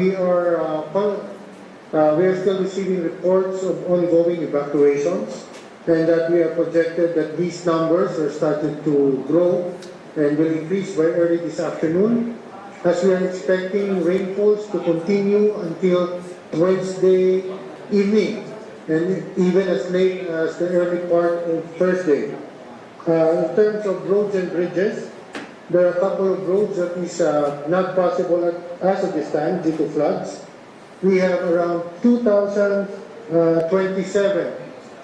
We are still receiving reports of ongoing evacuations, and that we are projected that these numbers are starting to grow and will increase by early this afternoon, as we are expecting rainfalls to continue until Wednesday evening, and even as late as the early part of Thursday. In terms of roads and bridges, there are a couple of roads that is not possible as of this time due to floods. We have around 2,027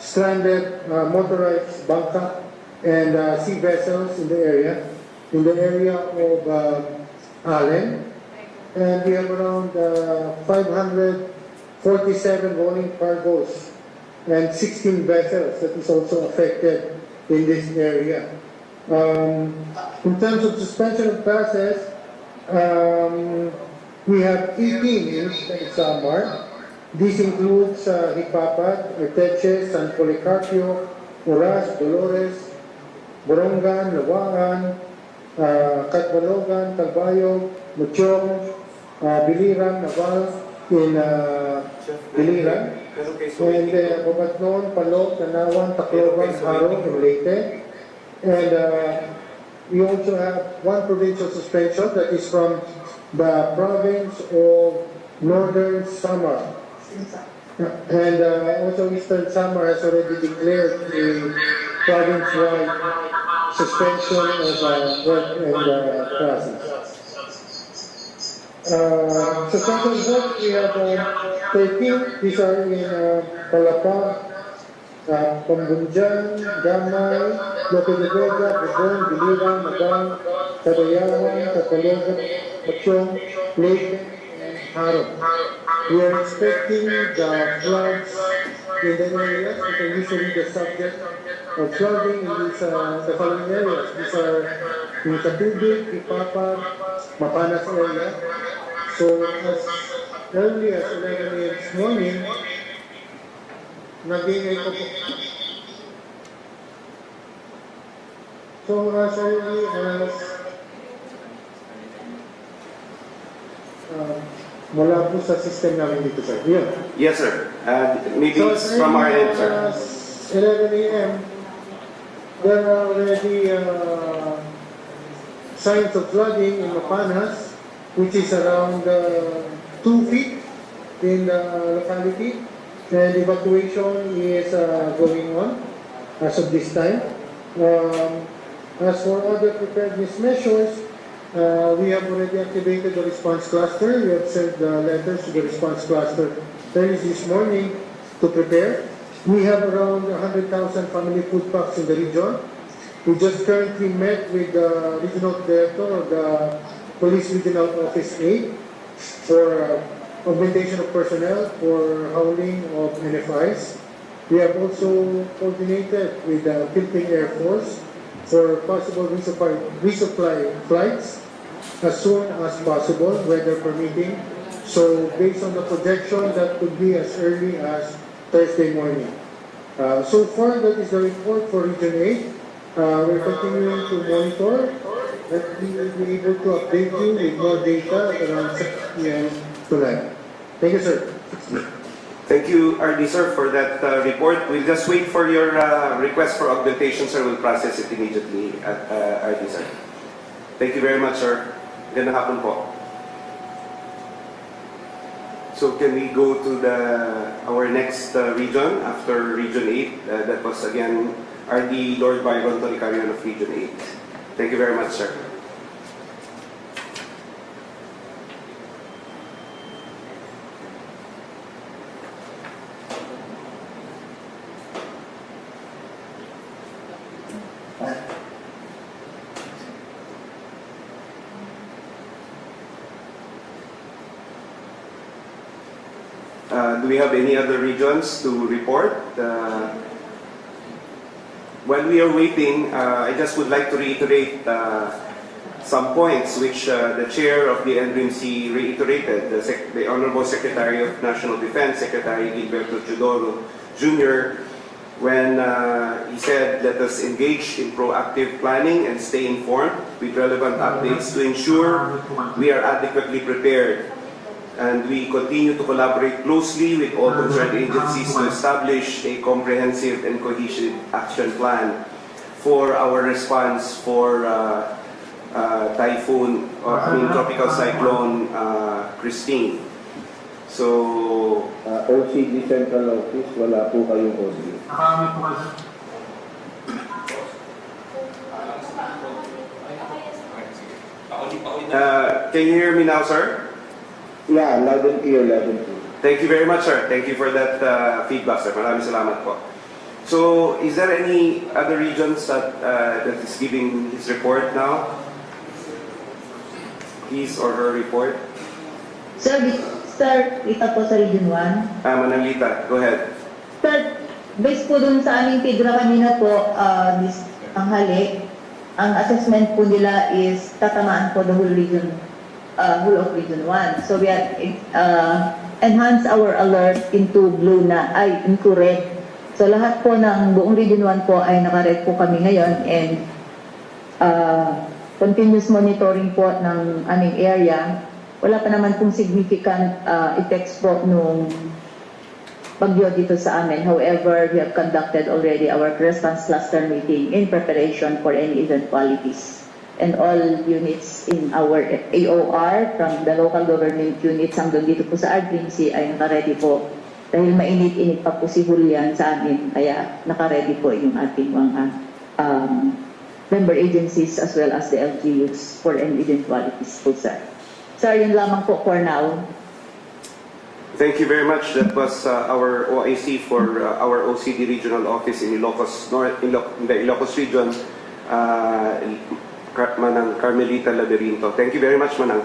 stranded motorized bangka and sea vessels in the area of Allen. And we have around 547 rolling cargoes and 16 vessels that is also affected in this area. In terms of suspension of passes, we have 18 in Samar. This includes Hipapad, Arteche, San Policarpio, Oras, Dolores, Borongan, Lawaan, Catbalogan, Talbayog, Muchong, Biliran, Naval in Biliran, and Babatnon, Palok, Tanawan, Tacloban, Haro, and Leyte. And we also have one provincial suspension that is from the province of Northern Samar. And also Eastern Samar has already declared the province-wide suspension of work and classes. Suspension of work, we have 13. These are in Palapag, Pambunjan, Gamay, Lope de Vega, Bagong, Biliran, Magang, Cadayawan, Catalogan, Machong, Leyte, and Haro. We are expecting the floods in the areas which are usually the subject of flooding in these, the following areas. These are in Katubig, Ipapag, Mapanas area. So as early as 11 a.m. this morning, nag-iingay ko po. So as early as mula po sa system namin dito, sir. Yeah. Yes, sir. Maybe so it's from our end, sir. 11 a.m., there are already signs of flooding in Mapanas, which is around 2 feet in the locality, and evacuation is going on as of this time. As for other preparedness measures, we have already activated the response cluster. We have sent the letters to the response cluster early this morning to prepare. We have around 100,000 family food packs in the region. We just currently met with the regional director of the Police Regional Office 8 for augmentation of personnel for hauling of NFIs. We have also coordinated with the Philippine Air Force for possible resupply flights as soon as possible, weather permitting. So based on the projection, that could be as early as Thursday morning. So far, that is the report for Region 8. We're continuing to monitor, and we will be able to update you with more data at around 6 p.m. tonight. Thank you, sir. Thank you, RD, sir, for that report. We'll just wait for your request for augmentation, sir. We'll process it immediately at RD, sir. Thank you very much, sir. Gandang hapon po. So can we go to our next region after Region 8? That was again RD Lord Byron Toricarian of Region 8. Thank you very much, sir. Do we have any other regions to report? While we are waiting, I just would like to reiterate some points which the chair of the NRMC reiterated, the Honorable Secretary of National Defense, Secretary Gilberto Teodoro Jr., when he said, let us engage in proactive planning and stay informed with relevant updates to ensure we are adequately prepared And we continue to collaborate closely with all concerned agencies to establish a comprehensive and cohesive action plan for our response for Tropical Cyclone Christine. So, OCD Central Office, wala po kayong audio. Nakamit po kayo, sir. can you hear me now, sir? Yeah, loud and clear, loud and clear. Thank you very much, sir. Thank you for that feedback, sir. Maraming salamat po. So, is there any other regions that that is giving his report now? His or her report? Sir, Rita po sa Region 1. Manalita, go ahead. Sir, based po dun sa aming figura kanina po, this tanghali, ang assessment po nila is tatamaan po the whole whole of Region 1. So we have enhanced our alert into blue into red. So lahat po ng buong Region 1 po ay naka-red po kami ngayon, and continuous monitoring po ng aming area. Wala pa naman pong significant effects po nung bagyo dito sa amin. However, we have conducted already our response cluster meeting in preparation for any eventualities. And all units in our AOR, from the local government units hanggang dito po sa RDMC, ay naka-ready po. Dahil mainit-init pa po si Julian sa amin, kaya naka-ready po yung ating mga member agencies as well as the LGUs for any eventualities po, sir. Sir, yun lamang po for now. Thank you very much. That was our OIC for our OCD regional office in Ilocos North, in the Ilocos region, Manang Carmelita Laberinto. Thank you very much, Manang.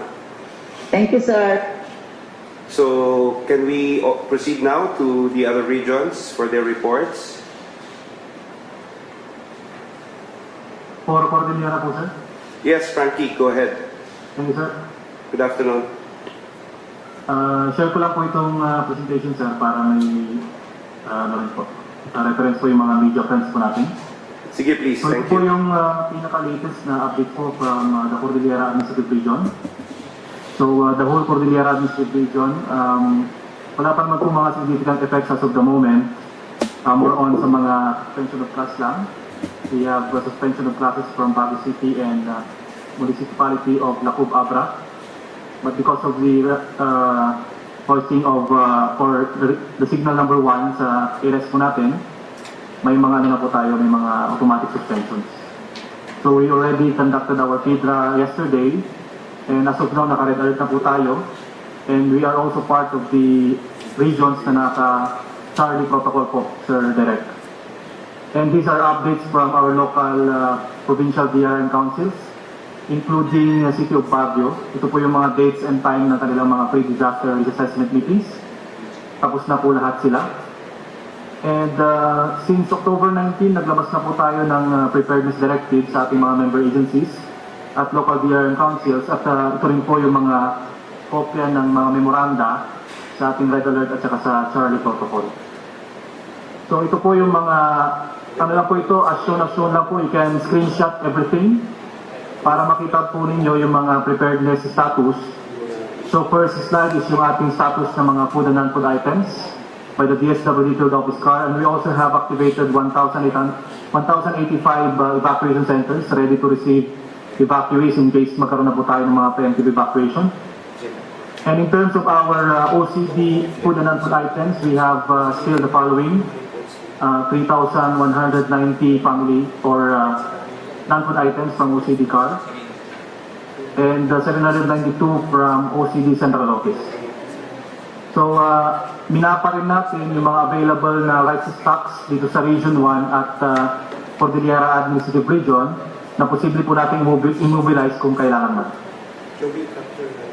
Thank you, sir. So, can we proceed now to the other regions for their reports? For Cordillera po, sir. Yes, Frankie, go ahead. Thank you, sir. Good afternoon. Share ko lang po itong presentation, sir, para may reference po yung mga media friends po natin. Sige, please. So Thank ito po you. yung pinaka-latest na update po from the Cordillera Administrative Region. So the whole Cordillera Administrative Region, wala pa naman po mga significant effects as of the moment. More on sa mga suspension of class lang. We have suspension of classes from Baguio City and municipality of Lacub Abra. But because of the hoisting of for the signal number 1 sa areas po natin, may mga na po tayo, may mga automatic suspensions. So we already conducted our FIDRA yesterday, and as of now, naka-red alert na po tayo. And we are also part of the regions na naka-Charlie protocol po, Sir Direct. And these are updates from our local provincial DRM councils, including City of Baguio. Ito po yung mga dates and time ng kanilang mga pre-disaster risk assessment meetings. Tapos na po lahat sila. And since October 19, naglabas na po tayo ng preparedness directive sa ating mga member agencies at local DRM councils, at ito rin po yung mga kopya ng mga memoranda sa ating red alert at saka sa Charlie protocol. So ito po yung mga, ano lang po ito, as shown lang po, you can screenshot everything para makita po ninyo yung mga preparedness status. So first slide is yung ating status ng mga food and non-food items by the DSWD Field Office Car, and we also have activated 1,085 evacuation centers ready to receive evacuees in case magkaroon na po tayo ng mga preemptive evacuation. And in terms of our OCD food and non-food items, we have still the following: 3,190 family or non-food items from OCD Car, and 792 from OCD Central Office. So, minapa rin natin yung mga available na rice stocks dito sa Region 1 at Cordillera Administrative Region na posible po natin immobilize kung kailangan man.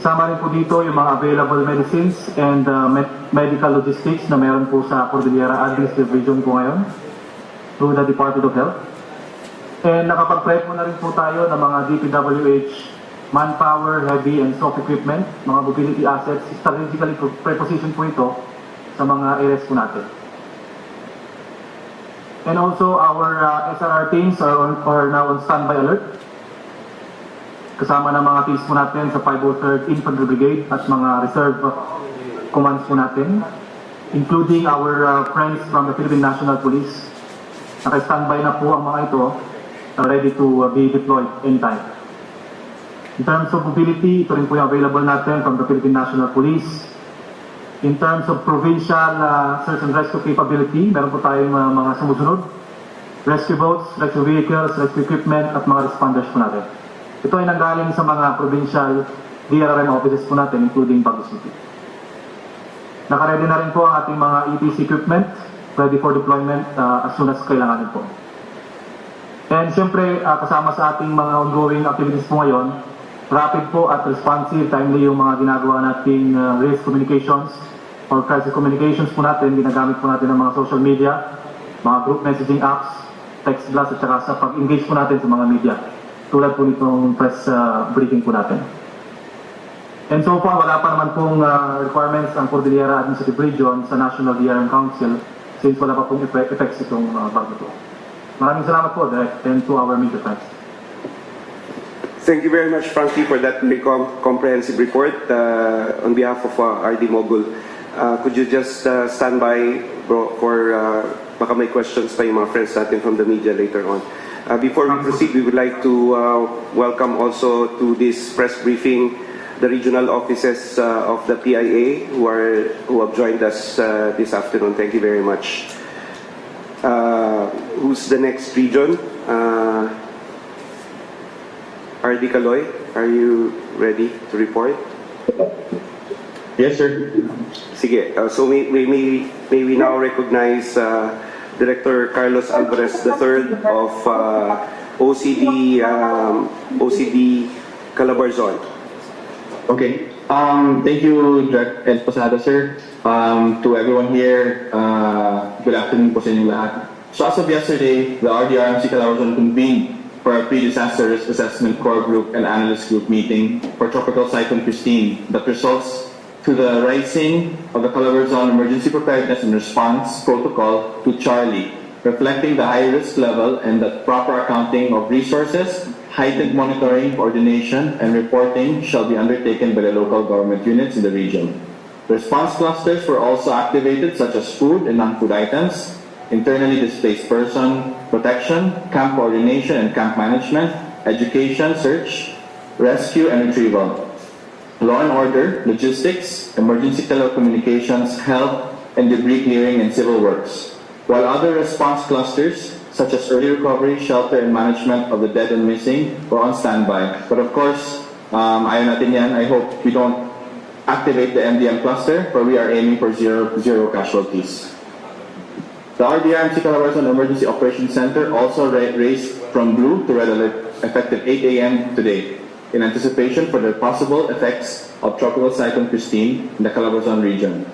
Sama rin po dito yung mga available medicines and medical logistics na meron po sa Cordillera Administrative Region po ngayon through the Department of Health. And nakapag-prep po na rin po tayo ng mga DPWH manpower, heavy and soft equipment, mga mobility assets. Strategically preposition po ito sa mga areas po natin. And also our SRR teams are now on standby alert. kasama ng mga teams po natin sa 503rd Infantry Brigade at mga reserve commands po natin, including our friends from the Philippine National Police. Naka-standby na po ang mga ito, ready to be deployed anytime. In terms of mobility, ito rin po yung available natin from the Philippine National Police. In terms of provincial search and rescue capability, meron po tayong mga sumusunod. Rescue boats, rescue vehicles, rescue equipment, at mga responders po natin. Ito ay nanggaling sa mga provincial DRRM offices po natin, including Bagong City. Nakaready na rin po ang ating mga EPC equipment, ready for deployment as soon as kailangan po. And siyempre, kasama sa ating mga ongoing activities po ngayon, rapid po at responsive, timely yung mga ginagawa nating risk communications or crisis communications po natin. Ginagamit po natin ng mga social media, mga group messaging apps, text blast at saka sa pag-engage po natin sa mga media. Tulad po nitong press briefing po natin. And so far, wala pa naman pong requirements ang Cordillera Administrative Region sa National DRM Council since wala pa pong effects itong bago ito. Maraming salamat po, Direct, and to our media friends. Thank you very much, Frankie, for that very comprehensive report. On behalf of RD Mogul, could you just stand by, bro, for baka may questions pa yung mga friends natin from the media later on. Before we proceed, we would like to welcome also to this press briefing the regional offices of the PIA who have joined us this afternoon. Thank you very much. Who's the next region? RD Caloy, are you ready to report? Yes, sir. Sige, so may we now recognize Director Carlos Alvarez III of OCD Calabarzon. Okay. Thank you, Direct Ed Posada, sir. To everyone here, good afternoon po sa inyong lahat. So as of yesterday, the RDRMC Calabarzon convened for a pre-disaster risk assessment core group and analyst group meeting for Tropical Cyclone Christine that results to the raising of the Calabarzon Emergency Preparedness and Response Protocol to Charlie, reflecting the high-risk level and the proper accounting of resources, heightened monitoring, coordination, and reporting shall be undertaken by the local government units in the region. Response clusters were also activated, such as food and non-food items, internally displaced person protection, camp coordination and camp management, education, search, rescue, and retrieval, law and order, logistics, emergency telecommunications, health, and debris clearing and civil works. While other response clusters, such as early recovery, shelter, and management of the dead and missing, were on standby. But of course, ayaw natin yan. I hope we don't activate the MDM cluster, for we are aiming for zero casualties. The RDRMC Calabarzon Emergency Operations Center also raised from blue to red alert effective 8 a.m. today, in anticipation for the possible effects of Tropical Cyclone Christine in the Calabarzon region.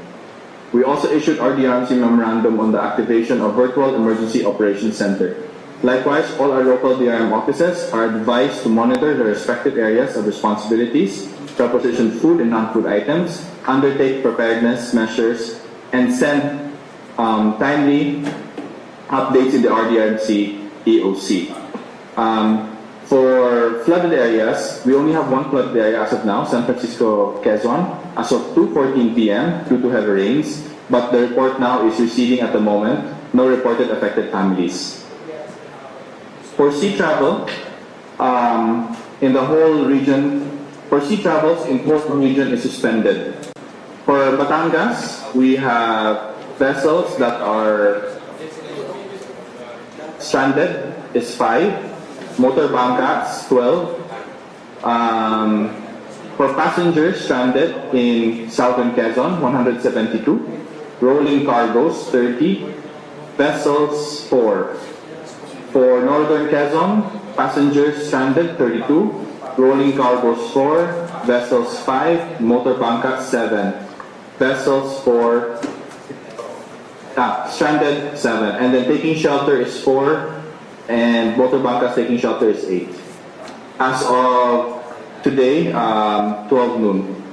We also issued RDRMC memorandum on the activation of Virtual Emergency Operations Center. Likewise, all our local DRM offices are advised to monitor their respective areas of responsibilities, preposition food and non-food items, undertake preparedness measures, and send timely updates in the RDRMC EOC. For flooded areas, we only have one flooded area as of now, San Francisco, Quezon, as of 2:14 p.m. due to heavy rains, but the report now is receding at the moment. No reported affected families. For sea travel, in the whole region, for sea travels in the whole region is suspended. For Batangas, we have vessels that are stranded is 5. Motor Bangkaks, 12. For passengers stranded in Southern Quezon, 172. Rolling cargos, 30. Vessels, 4. For Northern Quezon, passengers stranded, 32. Rolling cargos, 4. Vessels, 5. Motor Bangkaks, 7. Vessels, 4. Stranded, 7. And then taking shelter is 4. And motor bangkas taking shelter is 8. As of today, 12 noon.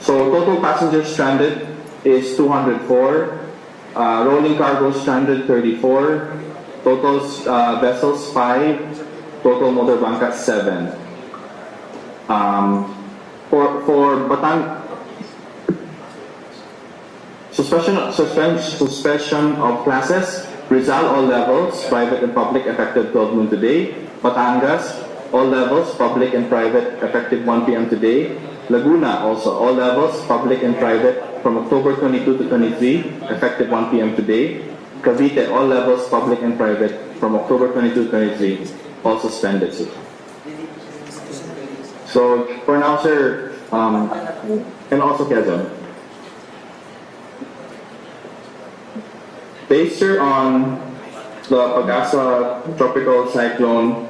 So total passengers stranded is 204. Rolling cargo stranded 34. Total vessels 5. Total motor bangkas 7. For suspension of classes, Rizal all levels, private and public effective 12 noon today. Batangas all levels, public and private effective 1 p.m. today. Laguna also all levels, public and private from October 22 to 23, effective 1 p.m. today. Cavite all levels, public and private from October 22 to 23, all suspended. So for now, sir, and also Quezon. Based, sir, on the Pag-asa Tropical Cyclone,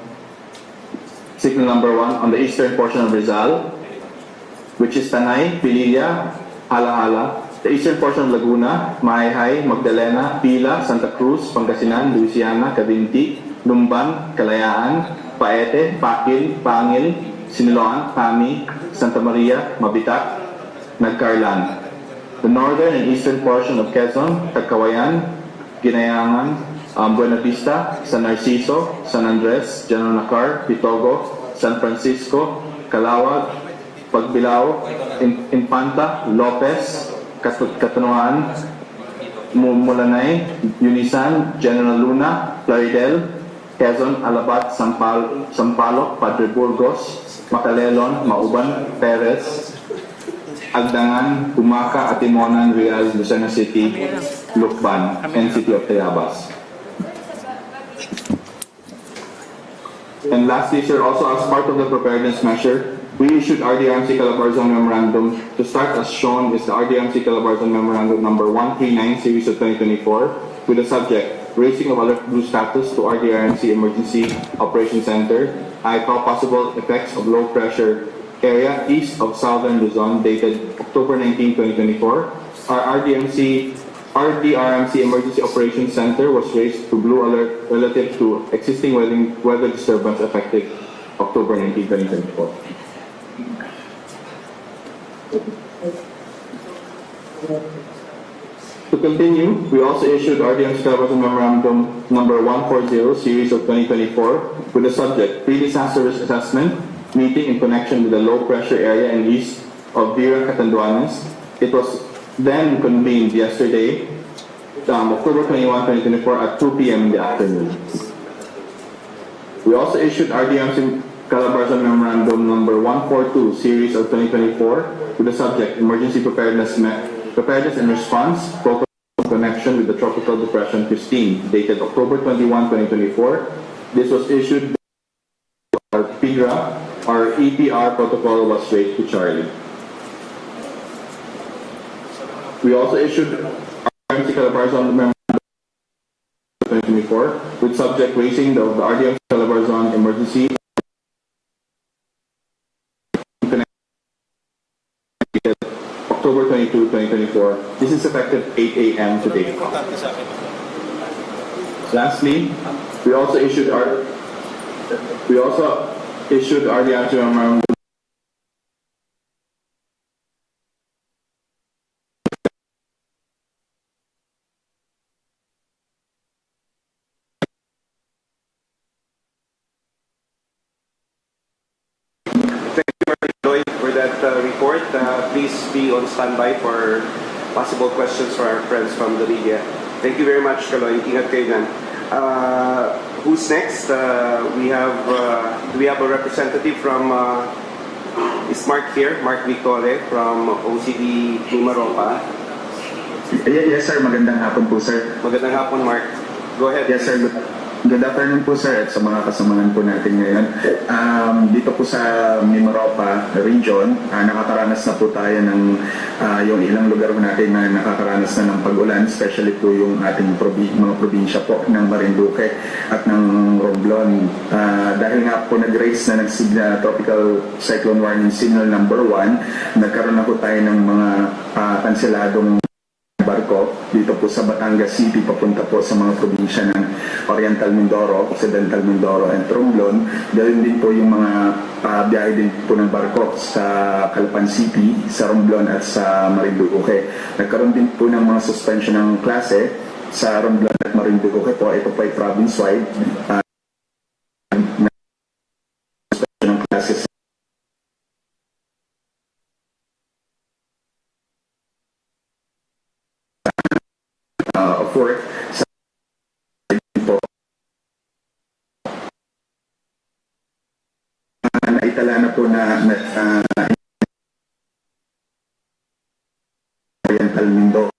signal number 1 on the eastern portion of Rizal, which is Tanay, Pililla, Hala-Hala, the eastern portion of Laguna, Maayhay, Magdalena, Pila, Santa Cruz, Pangasinan, Louisiana, Cavinti, Lumban, Kalayaan, Paete, Pakil, Pangil, Siniloan, Tami, Santa Maria, Mabitak, Nagcarlan. The northern and eastern portion of Quezon, Tagkawayan, Ginayangan, Buena Vista, San Narciso, San Andres, General Nacar, Pitogo, San Francisco, Calawag, Pagbilao, Infanta, Lopez, Katanuan, Mulanay, Unisan, General Luna, Plaridel, Quezon, Alabat, Sampaloc, Padre Burgos, Macalelon, Mauban, Perez, Agdangan, Pumaca, Atimonan, Real, Lucena City, Lukban, and City of Tayabas. And lastly, sir, also as part of the preparedness measure, we issued RDMC Calabarzon Memorandum. To start, as shown, is the RDMC Calabarzon Memorandum number 139, series of 2024, with the subject, raising of alert blue status to RDRMC Emergency Operations Center, ICAO possible effects of low pressure area east of southern Luzon, dated October 19, 2024. Our RDRMC Emergency Operations Center was raised to blue alert relative to existing weather disturbance effective October 19, 2024. To continue, we also issued RDMC Calabarzon Memorandum number 140, series of 2024, with the subject, pre-disaster risk assessment, meeting in connection with the low pressure area in east of Vera Catanduanes. It was then convened yesterday, October 21, 2024 at 2 p.m. in the afternoon. We also issued RDMC Calabarzon Memorandum number 142, series of 2024, with the subject, emergency preparedness and response, protocol in connection with the Tropical Depression Christine, dated October 21, 2024. This was issued by our PIGRA. Our EPR protocol was raised to Charlie. We also issued RDMC Calabarzon Memorandum 2024 with subject raising the RDMC Calabarzon emergency October 22, 2024. This is effective 8 a.m. today. Lastly, we also issued RDMC Memorandum for that report. Please be on standby for possible questions for our friends from the media. Thank you very much, Kaloy. Ingat kayo dyan. Who's next? We have a representative from is Mark here, Mark Victore from OCD Mimaropa. Yes, sir. Magandang hapon po, sir. Magandang hapon, Mark. Go ahead. Yes, sir. Good afternoon po, sir, at sa mga kasamahan po natin ngayon. Dito po sa Mimaropa region, nakakaranas na po tayo ng yung ilang lugar po natin na nakakaranas na ng pag-ulan, especially po yung ating mga probinsya po ng Marinduque at ng Romblon. Dahil nga po nag-raise na ng Tropical Cyclone Warning Signal number 1, nagkaroon na po tayo ng mga kanseladong barko dito po sa Batangas City papunta po sa mga probinsya ng Oriental Mindoro, Occidental Mindoro and Romblon. Gawin din po yung mga biyahe din po ng barko sa Calpan City, sa Romblon at sa Marinduque. Nagkaroon din po ng mga suspension ng klase sa Romblon at Marinduque po. Ito po ay province-wide. Suspension ng klase of work sa po. Naitala na po na Oriental Mindo.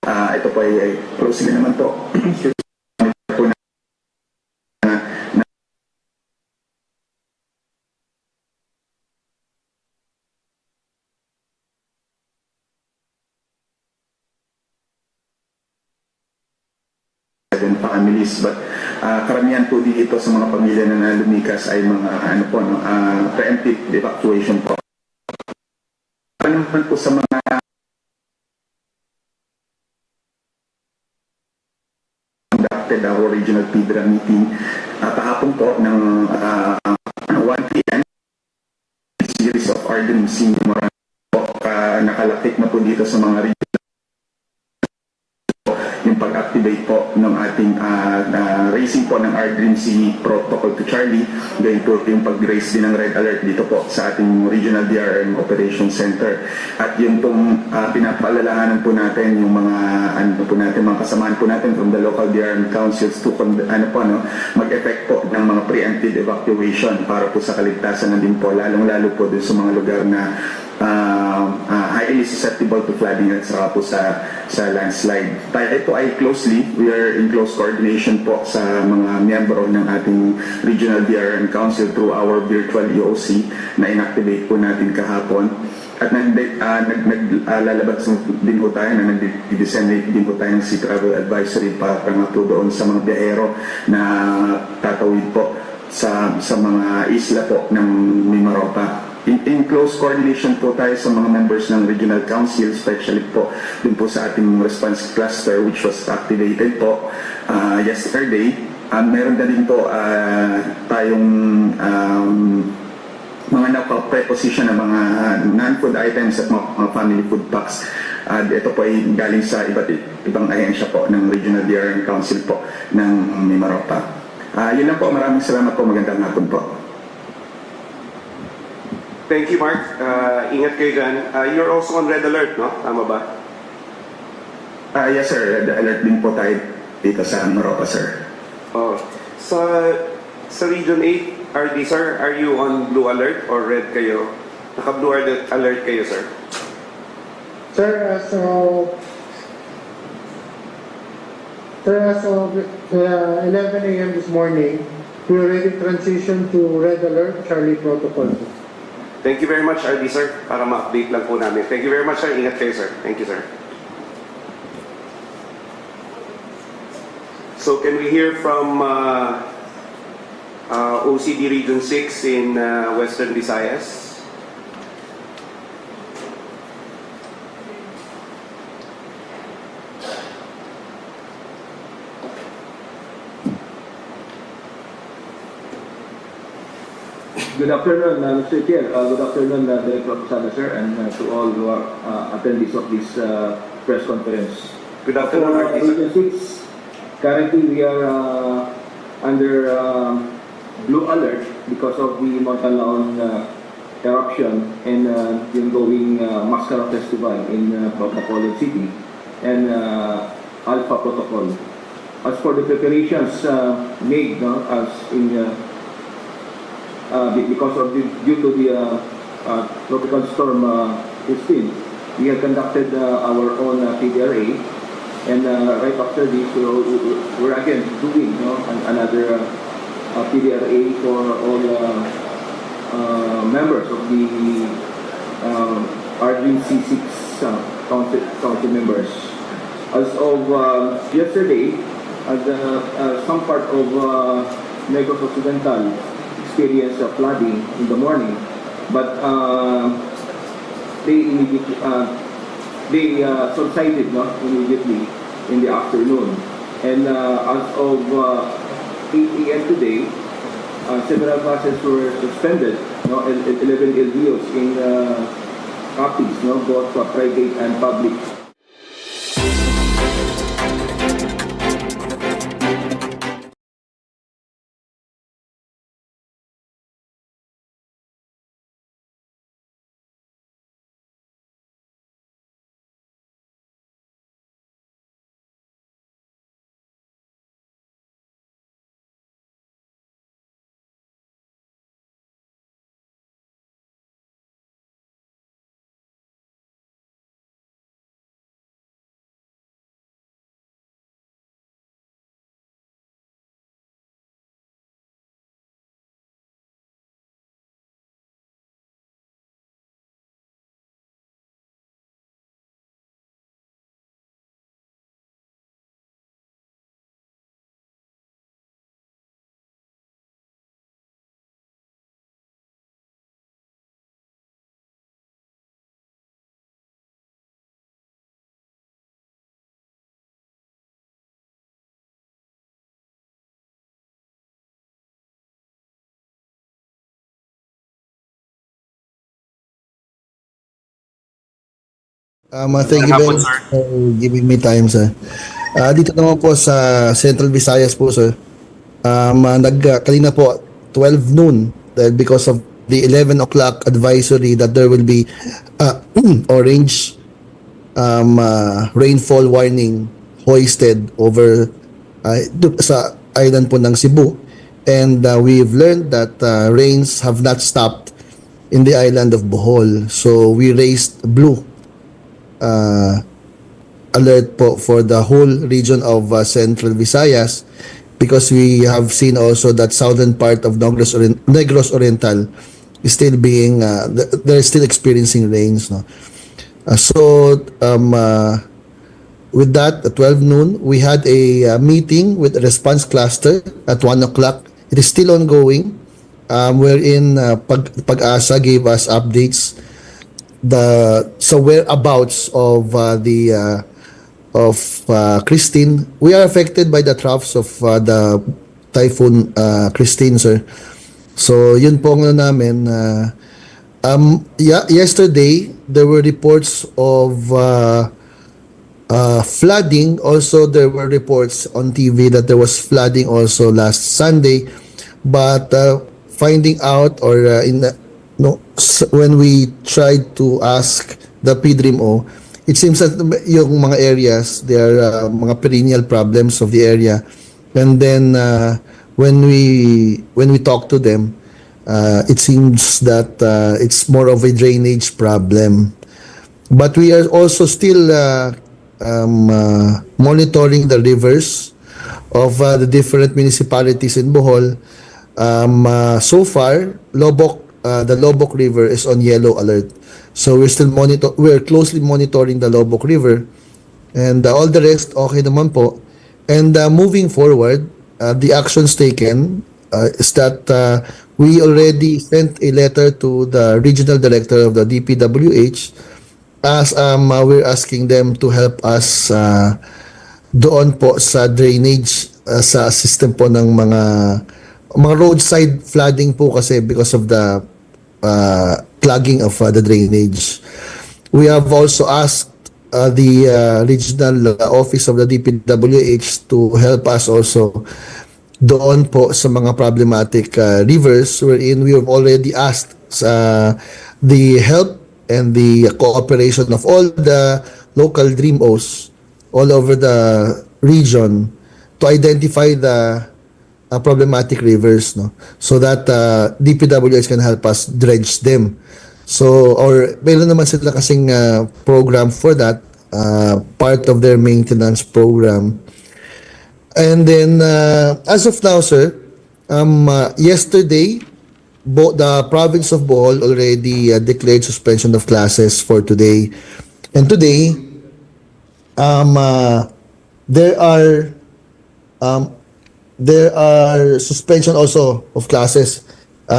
Ito po ay closely naman po. Po na families, but karamihan po dito sa mga pamilya na lumikas ay mga preemptive evacuation po. Ano naman po sa mga conducted our regional PDRA meeting kahapon po ng 1 p.m. series of RDMC po, nakalakip na po dito sa mga regional yung pag-activate po ng ating raising po ng RDMC protocol to Charlie, gayon po yung pag-raise din ng red alert dito po sa ating regional DRM Operations Center. At yun pong pinapaalalahanan po natin yung mga mga kasamaan po natin from the local DRM councils to mag-effect po ng mga preemptive evacuation para po sa kaligtasan na din po, lalong-lalo po dun sa mga lugar na highly susceptible to flooding at saka po sa landslide. Ito ay we are in close coordination po sa mga miyembro ng ating Regional DRM Council through our virtual EOC na inactivate po natin kahapon. At naglalabas din po tayo na nag-disseminate din po tayo ng Sea Travel Advisory para nga po doon sa mga biyahero na tatawid po sa mga isla po ng Mimaropa. In close coordination po tayo sa mga members ng Regional Council, especially po din po sa ating response cluster which was activated po yesterday. Meron na din po tayong mga naka-preposition na mga non-food items at mga family food packs. Ito po ay galing sa ibang ahensya po ng Regional DRM Council po ng Mimaropa. Yun lang po, maraming salamat po, magandang hapon po. Thank you, Mark. Ingat kayo dyan. You're also on red alert, no? Tama ba? Yes, sir. Red alert din po tayo dito sa Mimaropa, sir. Oh. Sa Region 8, RD, sir, are you on blue alert or red kayo? Naka-blue alert kayo, sir? Sir, as of 11 a.m. this morning, we already transitioned to red alert, Charlie Protocol. Thank you very much, RD, sir. Para ma-update lang po namin. Thank you very much, sir. Ingat kayo, sir. Thank you, sir. So, can we hear from OCD Region 6 in Western Visayas? Good afternoon, Mr. Chair. Good afternoon, Director Posada, sir, and to all who are attendees of this press conference. Good afternoon, RD, sir. Region 6, currently we are under blue alert because of the Montalon eruption and the ongoing Mascara Festival in Bacolod City and Alpha Protocol. As for the preparations made, as in because of due to the tropical storm Christine, we have conducted our own PDRA, and right after this, we're again doing another PDRA for all members of the RGC 6 council members. As of yesterday, some part of Negros Occidental experienced flooding in the morning, but they immediately subsided immediately in the afternoon. And as of 8 a.m. today, several classes were suspended. 11 LDOs in copies, both private and public. Thank you very much for giving me time, sir. Dito naman po sa Central Visayas po, sir. Kanina po, 12 noon, dahil because of the 11 o'clock advisory that there will be orange rainfall warning hoisted over sa island po ng Cebu. And we've learned that rains have not stopped in the island of Bohol. So we raised blue alert po for the whole region of Central Visayas, because we have seen also that southern part of Negros Oriental is still being they're still experiencing rains, no. With that, at 12 noon, we had a meeting with the response cluster at 1 o'clock. It is still ongoing, wherein Pag-asa gave us updates whereabouts of Christine. We are affected by the troughs of the typhoon Christine, sir. So yun po ang namin. Yesterday there were reports of flooding. Also there were reports on TV that there was flooding also last Sunday, but finding out when we tried to ask the PDRIMO, it seems that yung mga areas, there are mga perennial problems of the area. And then when we talk to them, it seems that it's more of a drainage problem. But we are also still monitoring the rivers of the different municipalities in Bohol. So far, the Lobok River is on yellow alert. So we're closely monitoring the Lobok River, and all the rest okay naman po. And moving forward, the actions taken is that we already sent a letter to the regional director of the DPWH as we're asking them to help us doon po sa drainage sa system po ng mga roadside flooding po, kasi because of the clogging of the drainage. We have also asked the regional office of the DPWH to help us also doon po sa mga problematic rivers, wherein we have already asked the help and the cooperation of all the local DREAMOs all over the region to identify the problematic rivers, no, so that DPWH can help us dredge them. So, or meron naman sila kasing program for that, part of their maintenance program. And then as of now, sir, yesterday the province of Bohol already declared suspension of classes for today. And today there are suspension also of classes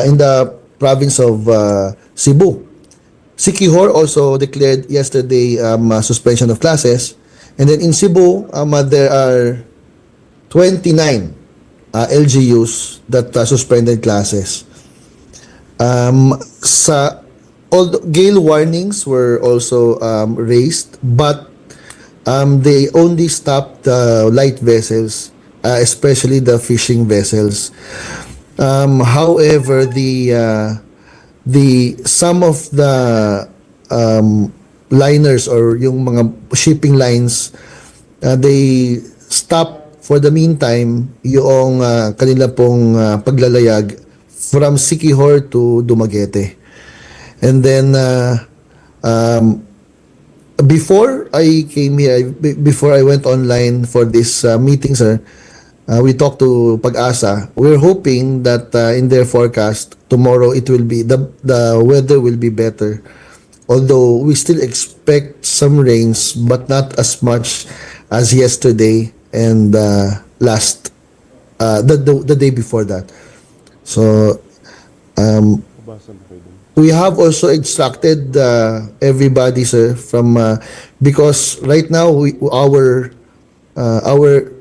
in the province of Cebu. Siquijor also declared yesterday suspension of classes, and then in Cebu there are 29 LGUs that suspended classes. All gale warnings were also raised, but they only stopped light vessels, especially the fishing vessels. However, some of the liners or yung mga shipping lines, they stop for the meantime yung kanila pong paglalayag from Siquijor to Dumaguete. And then before I came here, before I went online for this meeting, sir, we talked to Pag-asa. We're hoping that in their forecast tomorrow it will be the weather will be better. Although we still expect some rains, but not as much as yesterday and the day before that. So we have also instructed everybody, sir, from because right now our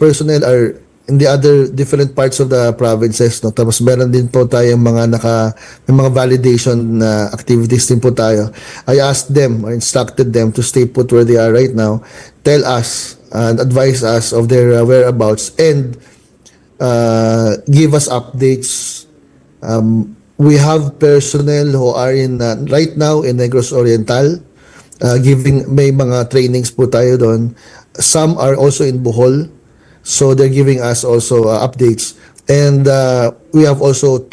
personnel are in the other different parts of the provinces, no. Tapos meron din po tayong may mga validation na activities din po tayo. I asked them or instructed them to stay put where they are right now, tell us and advise us of their whereabouts, and give us updates. We have personnel who are in right now in Negros Oriental, may mga trainings po tayo doon. Some are also in Bohol, so they're giving us also updates. And we have also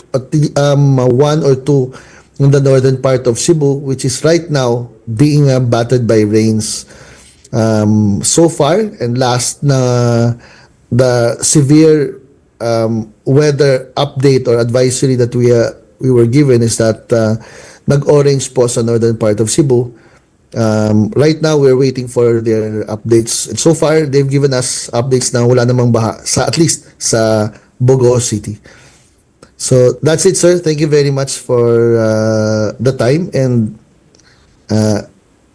one or two in the northern part of Cebu, which is right now being battered by rains. So far, and last na the severe weather update or advisory that we were given is that nag-orange po sa northern part of Cebu. Right now, we're waiting for their updates. And so far, they've given us updates na wala namang baha, at least sa Bogo City. So, that's it, sir. Thank you very much for the time. And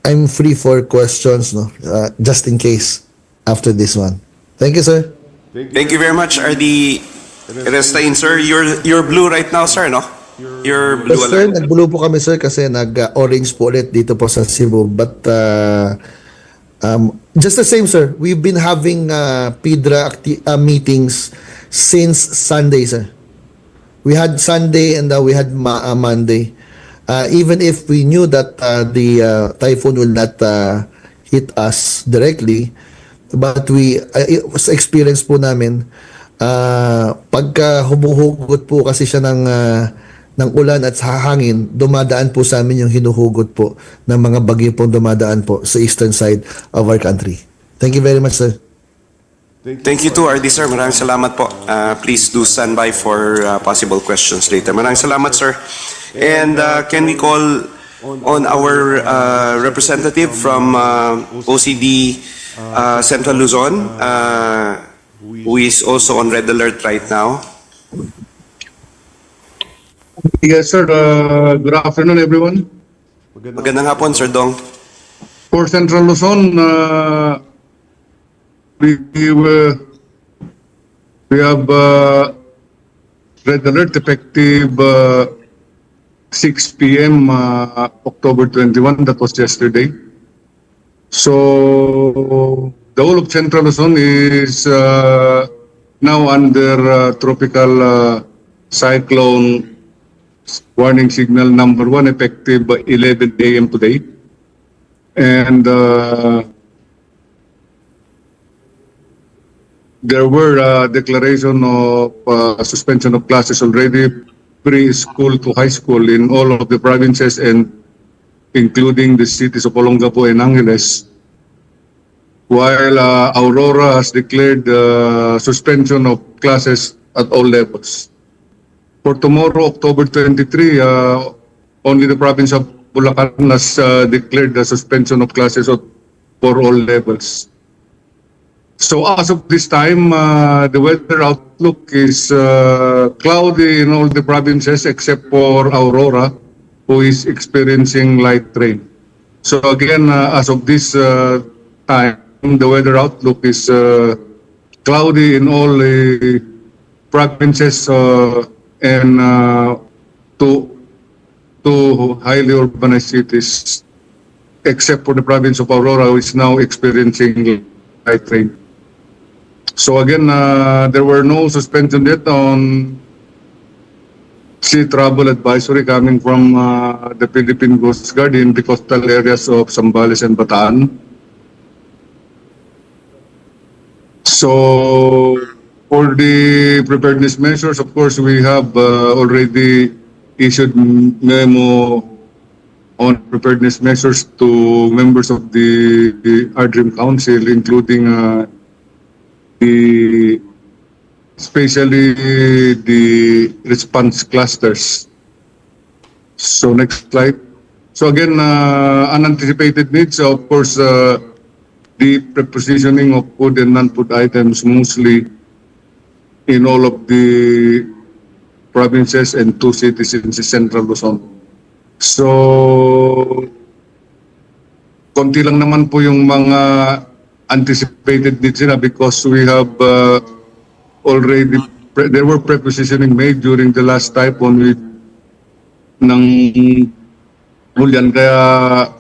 I'm free for questions, no, just in case after this one. Thank you, sir. Thank you very much, RD Restain, sir. You're blue right now, sir, no? You're blue Yes, sir. alert. Nag-blue po kami, sir, kasi nag-orange po ulit dito po sa Cebu. But just the same, sir. We've been having PIDRA meetings since Sunday, sir. We had Sunday and we had Monday. Even if we knew that the typhoon will not hit us directly, but it was experience po namin, pagka humuhugot po kasi siya ng ulan at hangin, dumadaan po sa amin yung hinuhugot po ng mga bagyo pong dumadaan po sa eastern side of our country. Thank you very much, sir. Thank you too, RD, sir. Maraming salamat po. Please do stand by for possible questions later. Maraming salamat, sir. And can we call on our representative from OCD Central Luzon, who is also on red alert right now? Yes, sir. Good afternoon, everyone. Magandang hapon, Sir Dong. For Central Luzon, we have red alert effective 6 p.m. October 21. That was yesterday. So the whole of Central Luzon is now under Tropical Cyclone warning signal number 1 effective 11 a.m. today. And there were declaration of suspension of classes already, preschool to high school in all of the provinces and including the cities of Olongapo and Angeles, while Aurora has declared suspension of classes at all levels. For tomorrow, October 23, only the province of Bulacan has declared the suspension of classes for all levels. So as of this time, the weather outlook is cloudy in all the provinces except for Aurora, who is experiencing light rain. So again, as of this time, the weather outlook is cloudy in all the provinces and two highly urbanized cities, except for the province of Aurora, which is now experiencing light rain. So again, there were no suspension yet on sea travel advisory coming from the Philippine Coast Guard in the coastal areas of Zambales and Bataan. So for the preparedness measures, of course, we have already issued memo on preparedness measures to members of the RDRIM Council, including especially the response clusters. So next slide. So again, unanticipated needs, of course, the prepositioning of food and non-food items mostly in all of the provinces and 2 cities in the Central Luzon. So, konti lang naman po yung mga anticipated needs nila because we have already, there were prepositioning made during the last typhoon ng Julian, kaya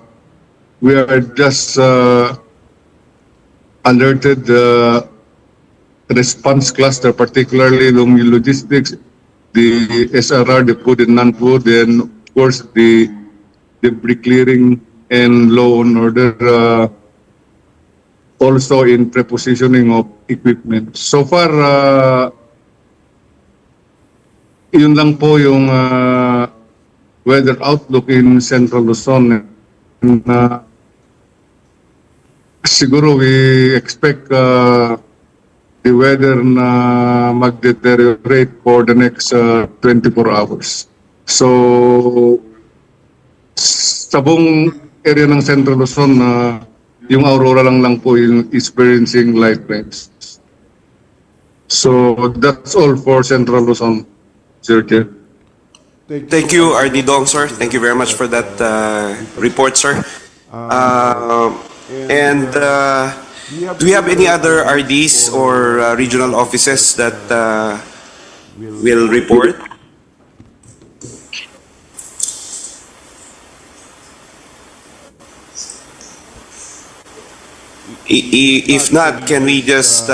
we are just alerted the response cluster, particularly yung logistics, the SRR, the food and non-food, and of course the debris clearing and law and order, also in prepositioning of equipment. So far, yun lang po yung weather outlook in Central Luzon. And, siguro we expect the weather na mag-deteriorate for the next 24 hours. So, sa buong area ng Central Luzon, yung Aurora lang po yung experiencing light rains. So, that's all for Central Luzon, Sir Chair. Thank you, RD Dong, sir. Thank you very much for that report, sir. Do we have any other RDs or regional offices that will report? If not, can we just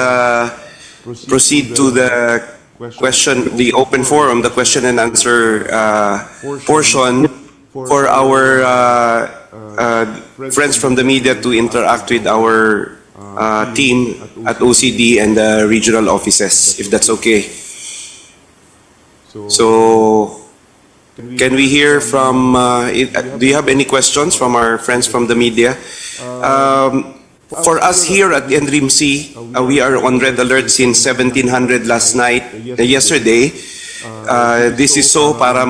proceed to the question, the open forum, the question and answer portion for our friends from the media to interact with our team at OCD and the regional offices, if that's okay. So, can we hear from, do you have any questions from our friends from the media? For us here at NRIMC, we are on red alert since 1700 last night, yesterday. This is so para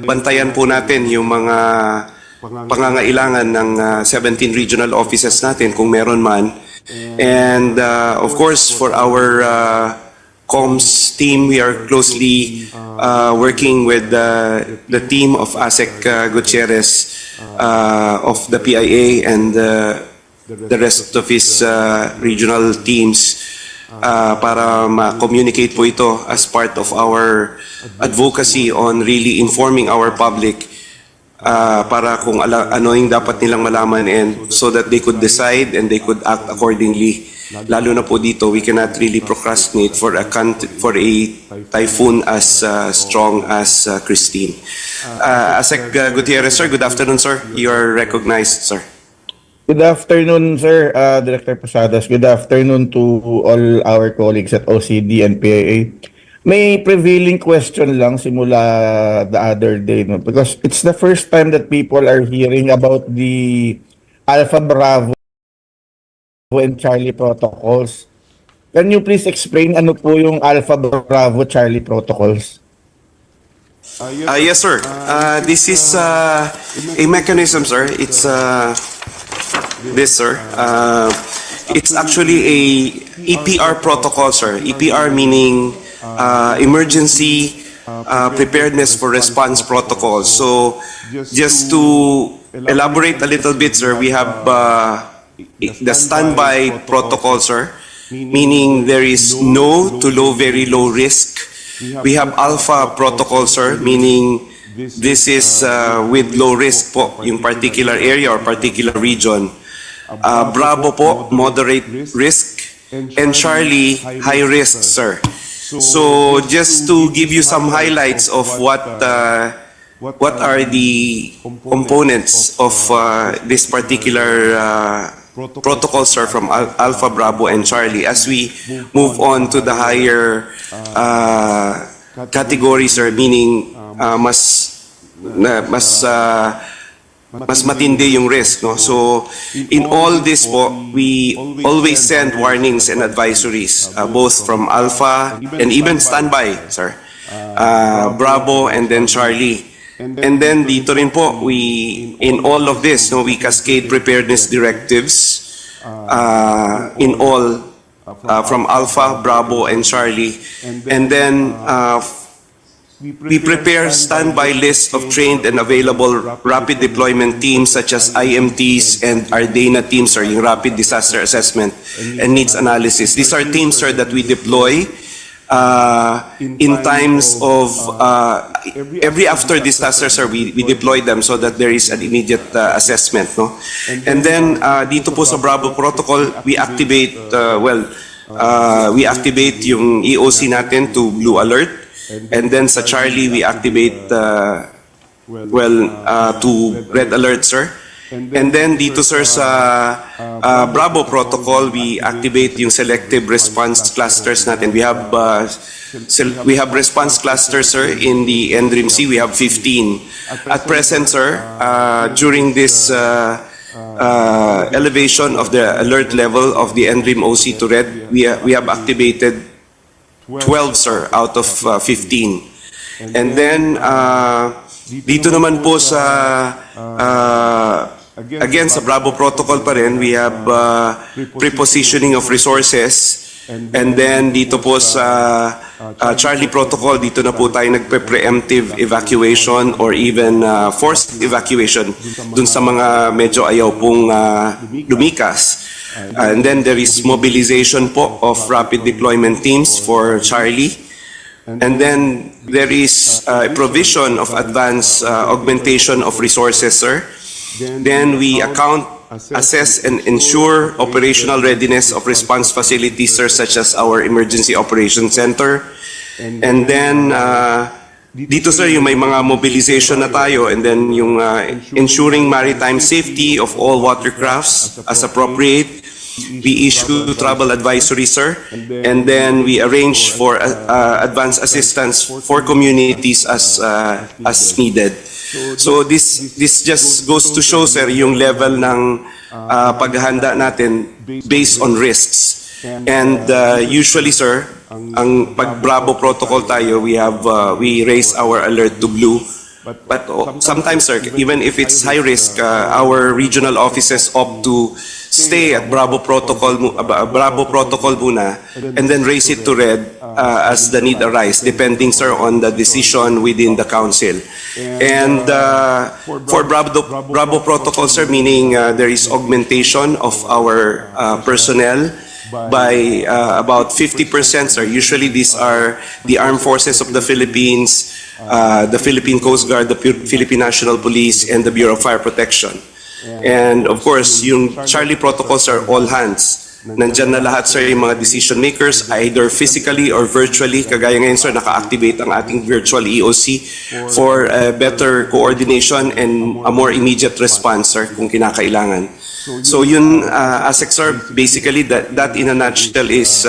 bantayan po natin yung mga pangangailangan ng 17 regional offices natin kung meron man. And of course, for our comms team, we are closely working with the team of ASEC Gutierrez of the PIA and the rest of his regional teams para ma-communicate po ito as part of our advocacy on really informing our public para kung ano yung dapat nilang malaman and so that they could decide and they could act accordingly. Lalo na po dito, we cannot really procrastinate for a typhoon as strong as Christine. ASEC Gutierrez, sir, good afternoon, sir. You are recognized, sir. Good afternoon, sir, Director Posadas. Good afternoon to all our colleagues at OCD and PIA. May prevailing question lang simula the other day, no? Because it's the first time that people are hearing about the Alpha Bravo and Charlie protocols. Can you please explain ano po yung Alpha Bravo Charlie protocols? Yes, sir. This is a mechanism, sir. It's this, sir. It's actually a EPR protocol, sir. EPR meaning emergency preparedness for response protocol. So, just to elaborate a little bit, sir, we have the standby protocol, sir, meaning there is no to low, very low risk. We have alpha protocol, sir, meaning this is with low risk po, yung particular area or particular region. Bravo po, moderate risk, and Charlie, high risk, sir. So just to give you some highlights of what are the components of this particular protocol, sir, from Alpha, Bravo, and Charlie. As we move on to the higher categories, sir, meaning mas matindi yung risk, no? So in all this po, we always send warnings and advisories, both from Alpha and even standby, sir, Bravo and then Charlie. And then dito rin po, we in all of this, no, we cascade preparedness directives in all from Alpha, Bravo, and Charlie. And then We prepare standby lists of trained and available rapid deployment teams such as IMTs and our DANA teams, or yung Rapid Disaster Assessment and Needs Analysis. These are teams, sir, that we deploy in times of every after disaster, sir, we deploy them so that there is an immediate assessment, no? And then dito po sa Bravo Protocol, we activate we activate yung EOC natin to Blue Alert. And then sa Charlie, we activate to Red Alert, sir. And then dito, sir, sa Bravo Protocol, we activate yung selective response clusters natin. We have response clusters, sir, in the NDRIMC. We have 15. At present, sir, during this elevation of the alert level of the NDRIM OC to Red, we have activated 12, sir, out of 15. And then, dito naman po sa, again, sa Bravo Protocol pa rin, we have prepositioning of resources. And then, dito po sa Charlie Protocol, dito na po tayo nagpe-preemptive evacuation or even forced evacuation dun sa mga medyo ayaw pong lumikas. And then there is mobilization po of rapid deployment teams for Charlie. And then there is a provision of advance augmentation of resources, sir. Then we account, assess, and ensure operational readiness of response facilities, sir, such as our Emergency Operations Center. And then dito, sir, yung may mga mobilization na tayo, and then yung ensuring maritime safety of all watercrafts as appropriate. We issue travel advisory, sir, and then we arrange for advance assistance for communities as needed. So this just goes to show, sir, yung level ng paghahanda natin based on risks. And usually, sir, ang pag Bravo Protocol tayo, we raise our alert to Blue. But sometimes, sir, even if it's high risk, our regional offices opt to stay at Bravo Protocol muna, and then raise it to Red as the need arise, depending, sir, on the decision within the council. And for Bravo Protocol, sir, meaning there is augmentation of our personnel by about 50%, sir. Usually these are the armed forces of the Philippines, the Philippine Coast Guard, the Philippine National Police, and the Bureau of Fire Protection. And of course, yung Charlie protocols are all hands. Nandyan na lahat, sir, yung mga decision makers, either physically or virtually. Kagaya ngayon, sir, naka-activate ang ating virtual EOC for better coordination and a more immediate response, sir, kung kinakailangan. So yun, ASEC, sir, basically that in a nutshell is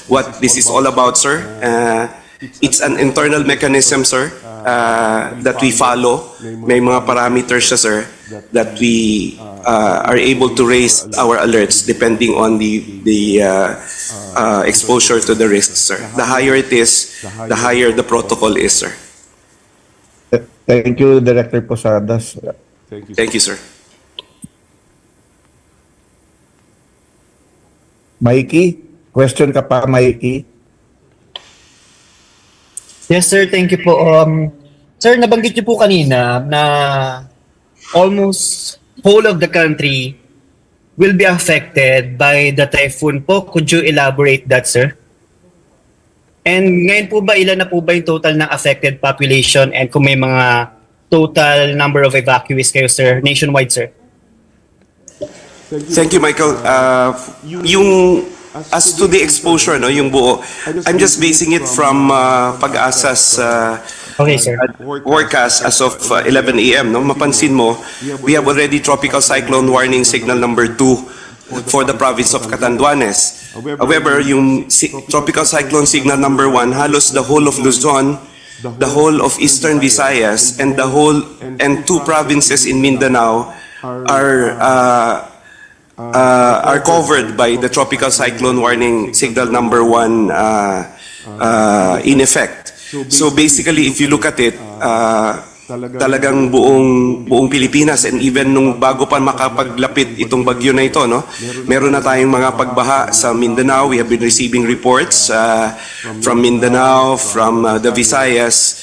what this is all about, sir. It's an internal mechanism, sir, that we follow. May mga parameters siya, sir, that we are able to raise our alerts depending on the exposure to the risks, sir. The higher it is, the higher the protocol is, sir. Thank you, Director Posadas. Thank you, sir. Mikey, question ka pa, Mikey? Yes, sir. Thank you po. Sir, nabanggit niyo po kanina na almost whole of the country will be affected by the typhoon po. Could you elaborate that, sir? And ngayon po ba, ilan na po ba yung total ng affected population and kung may mga total number of evacuees kayo, sir, nationwide, sir? Thank you, Michael. Yung as to the exposure, no, yung buo, I'm just basing it from Pag-asa's Okay, sir. forecast as of 11 a.m. No, mapansin mo, we have already tropical cyclone warning signal number 2 for the province of Catanduanes. However, yung tropical cyclone signal number 1, halos the whole of Luzon, the whole of eastern Visayas, and the whole and 2 provinces in Mindanao are covered by the tropical cyclone warning signal number 1 in effect. So basically, if you look at it, talagang buong Pilipinas, and even nung bago pa makapaglapit itong bagyo na ito, no, meron na tayong mga pagbaha sa Mindanao. We have been receiving reports from Mindanao, from the Visayas,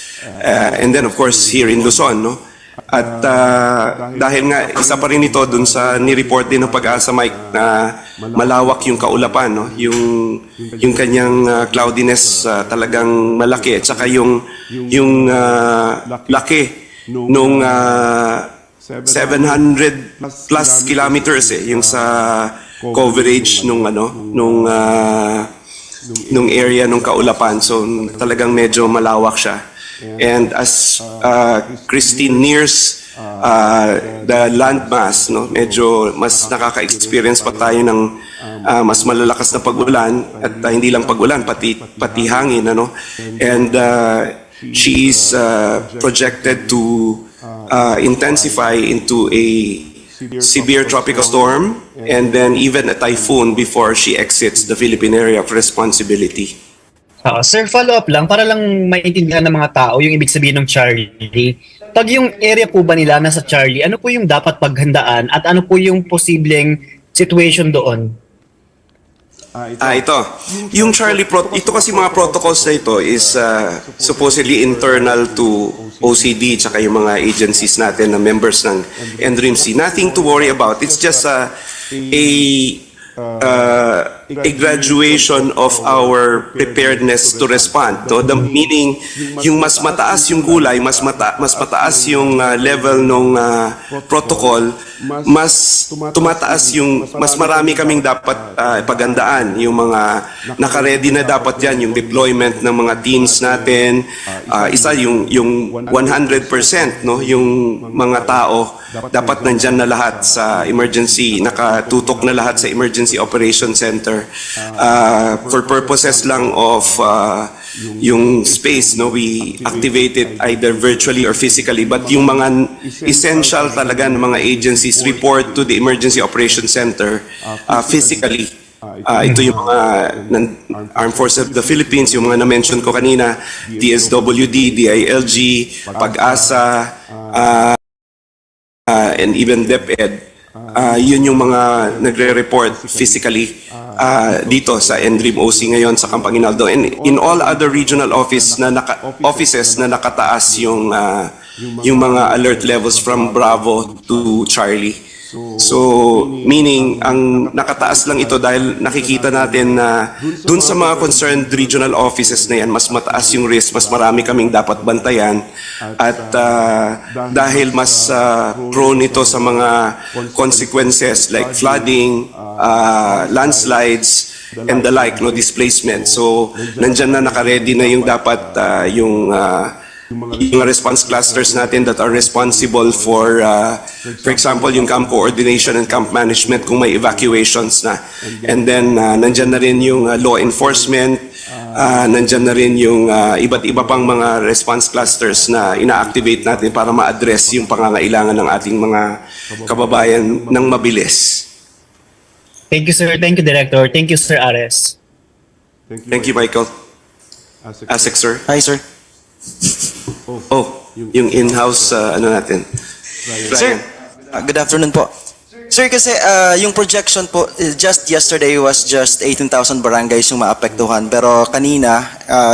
and then of course here in Luzon, no. At dahil nga isa pa rin ito dun sa ni-report din ng Pag-asa, Mike, na malawak yung kaulapan, no? Yung kanyang cloudiness talagang malaki, at saka yung laki nung 700 plus kilometers yung sa coverage nung area nung kaulapan. So talagang medyo malawak siya. And as Christine nears the landmass, no, medyo mas nakaka-experience pa tayo ng mas malalakas na pag-ulan, at hindi lang pag-ulan, pati hangin, ano. And she is projected to intensify into a severe tropical storm and then even a typhoon before she exits the Philippine area of responsibility. Sir, follow-up lang para lang maintindihan ng mga tao yung ibig sabihin ng Charlie. Pag yung area po ba nila nasa Charlie, ano po yung dapat paghandaan at ano po yung posibleng situation doon? Ito. Yung Charlie, ito kasi mga protocols na ito is supposedly internal to OCD tsaka yung mga agencies natin na members ng NDRIMC. Nothing to worry about. It's just a graduation of our preparedness to respond. So the meaning, yung mas mataas yung gulay, mas mataas yung level ng protocol, mas tumataas yung, mas marami kaming dapat pagandaan. Yung mga nakaredy na dapat yan, yung deployment ng mga teams natin, isa yung 100%, no, yung mga tao, dapat nandyan na lahat sa emergency, nakatutok na lahat sa Emergency Operation Center. For purposes lang of yung space, no, we activate it either virtually or physically, but yung mga essential talaga ng mga agencies report to the Emergency Operation Center physically. Ito yung mga Armed Forces of the Philippines, yung mga na-mention ko kanina, DSWD, DILG, Pag-asa, and even DepEd. Yun yung mga nagre-report physically dito sa NDRIM OC ngayon sa Campanginaldo, and in all other regional offices na nakataas yung mga alert levels from Bravo to Charlie. So, meaning, ang nakataas lang ito dahil nakikita natin na dun sa mga concerned regional offices na yan, mas mataas yung risk, mas marami kaming dapat bantayan, at dahil mas prone ito sa mga consequences like flooding, landslides, and the like, no, displacement. So, nandyan na nakaredy na yung dapat yung response clusters natin that are responsible for example, yung camp coordination and camp management kung may evacuations na. And then, nandyan na rin yung law enforcement, nandyan na rin yung iba't iba pang mga response clusters na ina-activate natin para ma-address yung pangangailangan ng ating mga kababayan ng mabilis. Thank you, sir. Thank you, Director. Thank you, Sir Ares. Thank you, Michael. ASEC, sir. Hi, sir. Yung in-house ano natin. Sir, good afternoon po. Sir, kasi yung projection po, just yesterday was just 18,000 barangays yung maapektuhan. Pero kanina,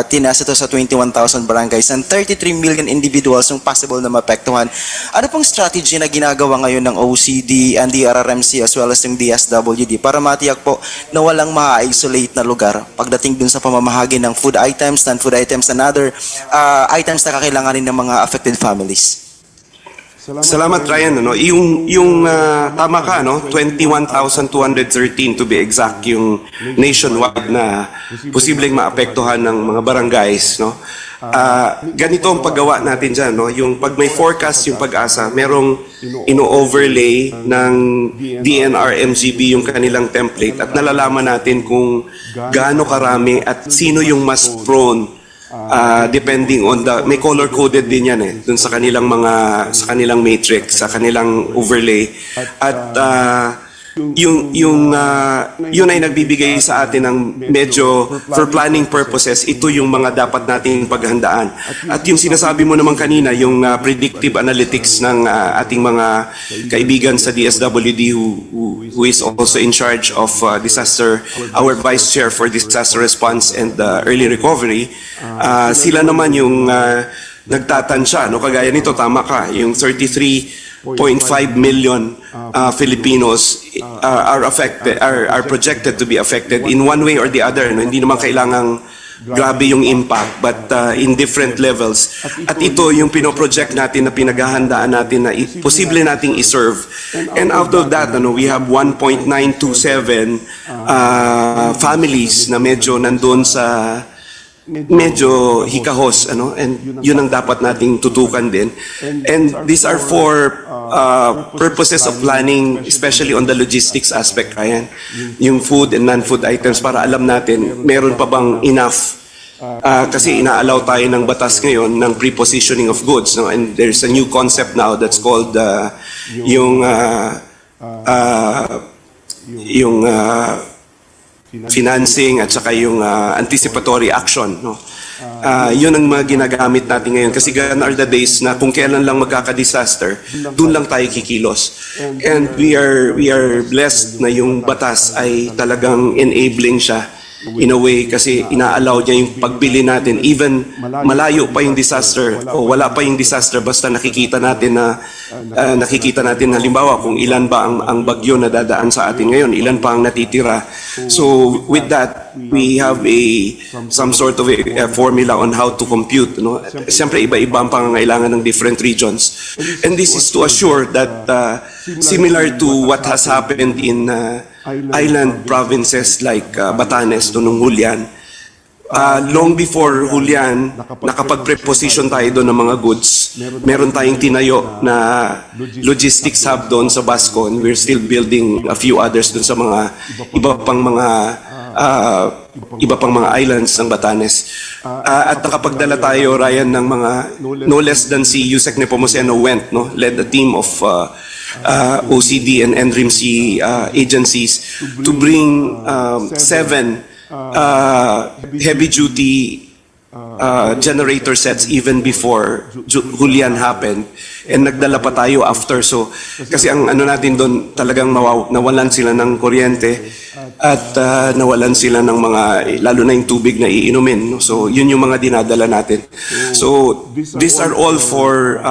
tinaas ito sa 21,000 barangays and 33 million individuals yung possible na maapektuhan. Ano pong strategy na ginagawa ngayon ng OCD and the RRMC as well as yung DSWD para matiyak po na walang ma-isolate na lugar pagdating dun sa pamamahagi ng food items, non-food items, and other items na kakailanganin ng mga affected families? Salamat, Ryan. Ano? Yung tama ka, no? 21,213 to be exact yung nationwide na posibleng maapektuhan ng mga barangays, no? Ganito ang paggawa natin dyan, no? Yung pag may forecast yung Pag-asa, merong ino-overlay ng DNR-MGB yung kanilang template at nalalaman natin kung gaano karami at sino yung mas prone. Depending on may color coded din yan dun sa kanilang matrix, sa kanilang overlay. At yun ay nagbibigay sa atin ng medyo for planning purposes, ito yung mga dapat nating paghandaan. At yung sinasabi mo naman kanina, yung predictive analytics ng ating mga kaibigan sa DSWD who is also in charge of disaster, our Vice Chair for Disaster Response and Early Recovery, sila naman yung nagtatansya, no? Kagaya nito, tama ka, yung 33.5 million Filipinos are projected to be affected in one way or the other, no? Hindi naman kailangang grabe yung impact, but in different levels. At ito yung pinoproject natin na pinaghahandaan natin na posible nating iserve. And out of that, we have 1.927 families na medyo nandun sa medyo hikahos, and yun ang dapat nating tutukan din. And these are for purposes of planning, especially on the logistics aspect, Ryan. Yung food and non-food items, para alam natin meron pa bang enough. Kasi inaalaw tayo ng batas ngayon ng pre-positioning of goods, no? And there's a new concept now that's called yung financing at saka yung anticipatory action, no? Yun ang mga ginagamit natin ngayon kasi gone are the days na kung kailan lang magkaka-disaster, dun lang tayo kikilos. And we are blessed na yung batas ay talagang enabling siya in a way, kasi inaalaw niya yung pagbili natin even malayo pa yung disaster o wala pa yung disaster, basta nakikita natin halimbawa kung ilan ba ang bagyo na dadaan sa atin ngayon, ilan pa ang natitira. So with that, we have some sort of a formula on how to compute, no? Siyempre iba-iba ang pangangailangan ng different regions, and this is to assure that similar to what has happened in island provinces like Batanes nung Hulyan, long before Hulyan, nakapag-preposition tayo doon ng mga goods. Meron tayong tinayo na logistics hub doon sa Bascon. We're still building a few others doon sa mga iba pang mga islands ng Batanes. At nakapagdala tayo, Ryan, ng mga no less than si Yusek Nepomuceno went, no? Led a team of OCD and NRIMC agencies to bring 7 heavy-duty generator sets even before Hulyan happened, and nagdala pa tayo after. So kasi ang natin doon, talagang nawalan sila ng kuryente at nawalan sila ng mga, lalo na yung tubig na iinumin, no? So yun yung mga dinadala natin. So these are all for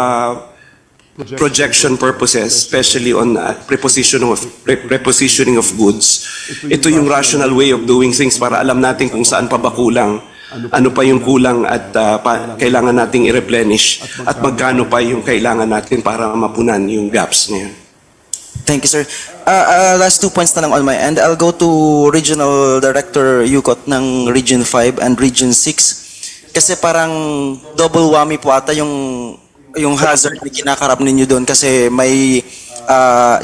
projection purposes, especially on prepositioning of goods. Ito yung rational way of doing things para alam natin kung saan pa ba kulang, ano pa yung kulang at kailangan nating i-replenish, at magkano pa yung kailangan natin para mapunan yung gaps na yun. Thank you, sir. Last 2 points na lang on my end. I'll go to Regional Director Yukot ng Region 5 and Region 6. Kasi parang double whammy po ata yung hazard na kinakarap ninyo doon, kasi may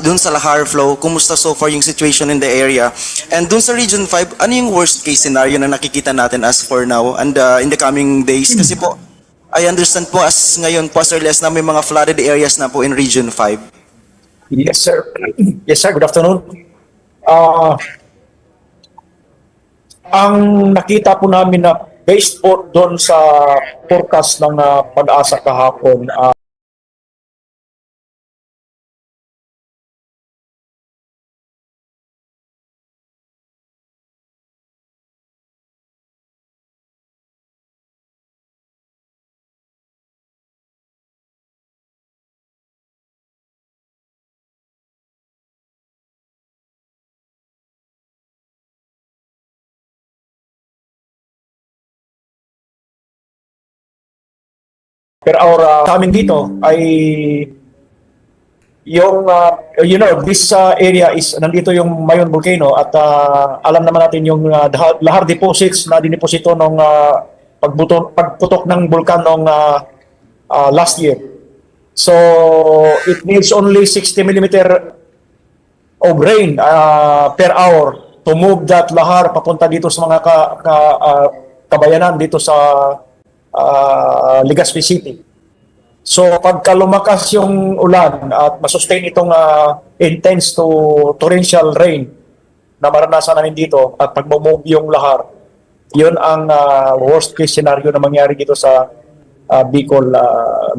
doon sa Lahar Flow, kumusta so far yung situation in the area? And doon sa Region 5, ano yung worst case scenario na nakikita natin as for now and in the coming days? Kasi po, I understand po as ngayon po, Sir Les, na may mga flooded areas na po in Region 5. Yes, sir. Yes, sir. Good afternoon. Ang nakita po namin na based po doon sa forecast ng pag-asa kahapon, per hour sa amin dito ay yung this area is nandito yung Mayon volcano, at alam naman natin yung Lahar deposits na dineposito nung pagputok ng bulkan nung last year. So it needs only 60 millimeter of rain per hour to move that Lahar papunta dito sa mga kabayanan dito sa Legazpi City. So pagka lumakas yung ulan at masustain itong intense to torrential rain na maranasan namin dito at pag-move yung lahar, yun ang worst case scenario na mangyari dito sa Bicol,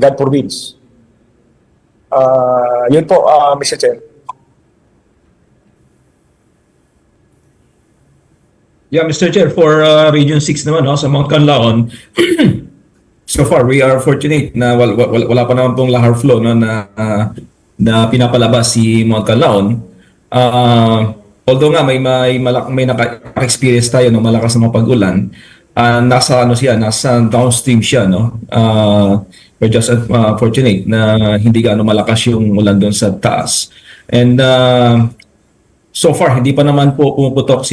God Province. Yun po, Mr. Chair. Yeah, Mr. Chair, for Region 6 naman, no, sa Mount Canlaon, so far we are fortunate na wala pa naman pong lahar flow, no, na pinapalabas si Mount Canlaon. Although nga may naka-experience tayo ng malakas na pag-ulan, nasa downstream siya, no. We're just fortunate na hindi gaano malakas yung ulan doon sa taas. And so far hindi pa naman po pumuputok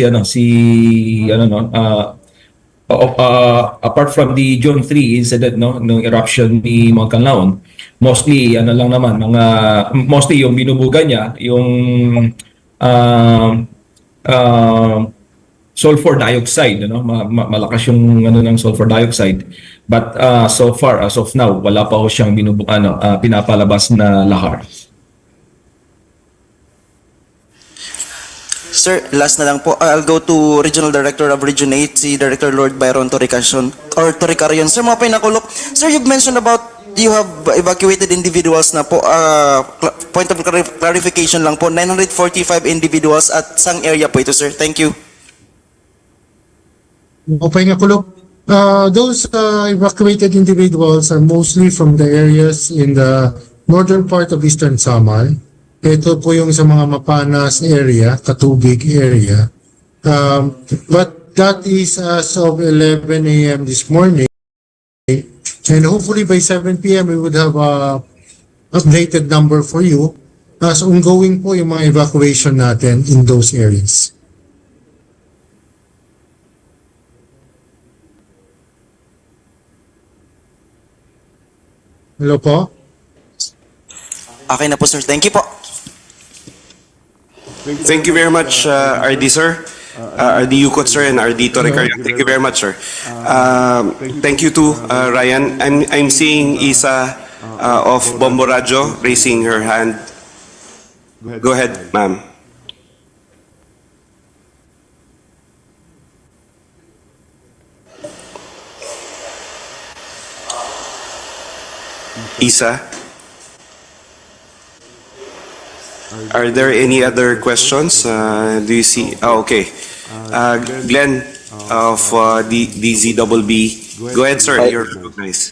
apart from the June 3 incident, no, ng eruption ni Mount Canlaon, mostly mostly yung binubuga niya yung sulfur dioxide, no, malakas yung ng sulfur dioxide, but so far as of now wala pa ho siyang pinapalabas na lahar. Sir, last na lang po. I'll go to Regional Director of Region 8, si Director Lord Byron Toricarion. Sir, mga pinakulok. Sir, you've mentioned about you have evacuated individuals na po. Point of clarification lang po, 945 individuals at sang area po ito, sir. Thank you. Those evacuated individuals are mostly from the areas in the northern part of Eastern Samar. Ito po yung sa mga Mapanas area, Katubig area. But that is as of 11 a.m. this morning. And hopefully by 7 p.m. we would have a updated number for you as ongoing po yung mga evacuation natin in those areas. Hello po? Okay na po, sir. Thank you po. Thank you very much, RD sir, RD Yukot sir, and RD Toricarion. Thank you very much, sir. Thank you to Ryan. I'm seeing Isa of Bombo Radio raising her hand. Go ahead, ma'am. Isa? Are there any other questions? Do you see? Oh, okay. Glenn of DZBB. Go ahead, sir. You're recognized.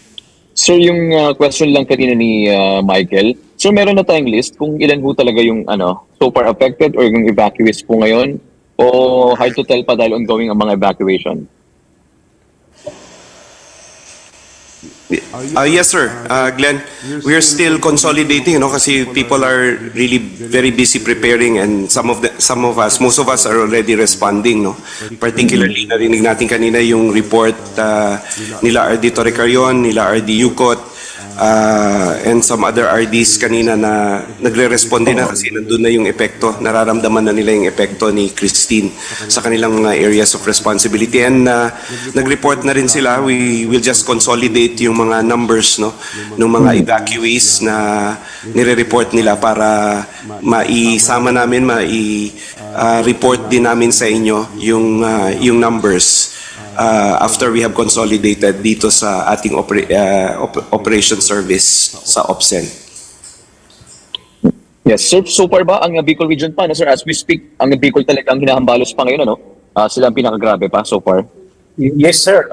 Sir, yung question lang kanina ni Michael. Sir, meron na tayong list kung ilan po talaga yung so far affected or yung evacuees po ngayon? O hard to tell pa dahil ongoing ang mga evacuation? Yes, sir. Glenn, we are still consolidating, kasi people are really very busy preparing, and most of us are already responding, no? Particularly, narinig natin kanina yung report nila RD Toricarion, nila RD Yukot, and some other RDs kanina na nagre-respond din na kasi nandun na yung epekto, nararamdaman na nila yung epekto ni Christine sa kanilang mga areas of responsibility, and nag-report na rin sila. We will just consolidate yung mga numbers, no, ng mga evacuees na nire-report nila para maisama namin, report din namin sa inyo yung numbers after we have consolidated dito sa ating operation service sa OPSEN. Yes, sir. So far ba ang Bicol region pa, sir? As we speak, ang Bicol talaga ang hinahambalos pa ngayon, sila ang pinakagrabe pa so far? Yes, sir.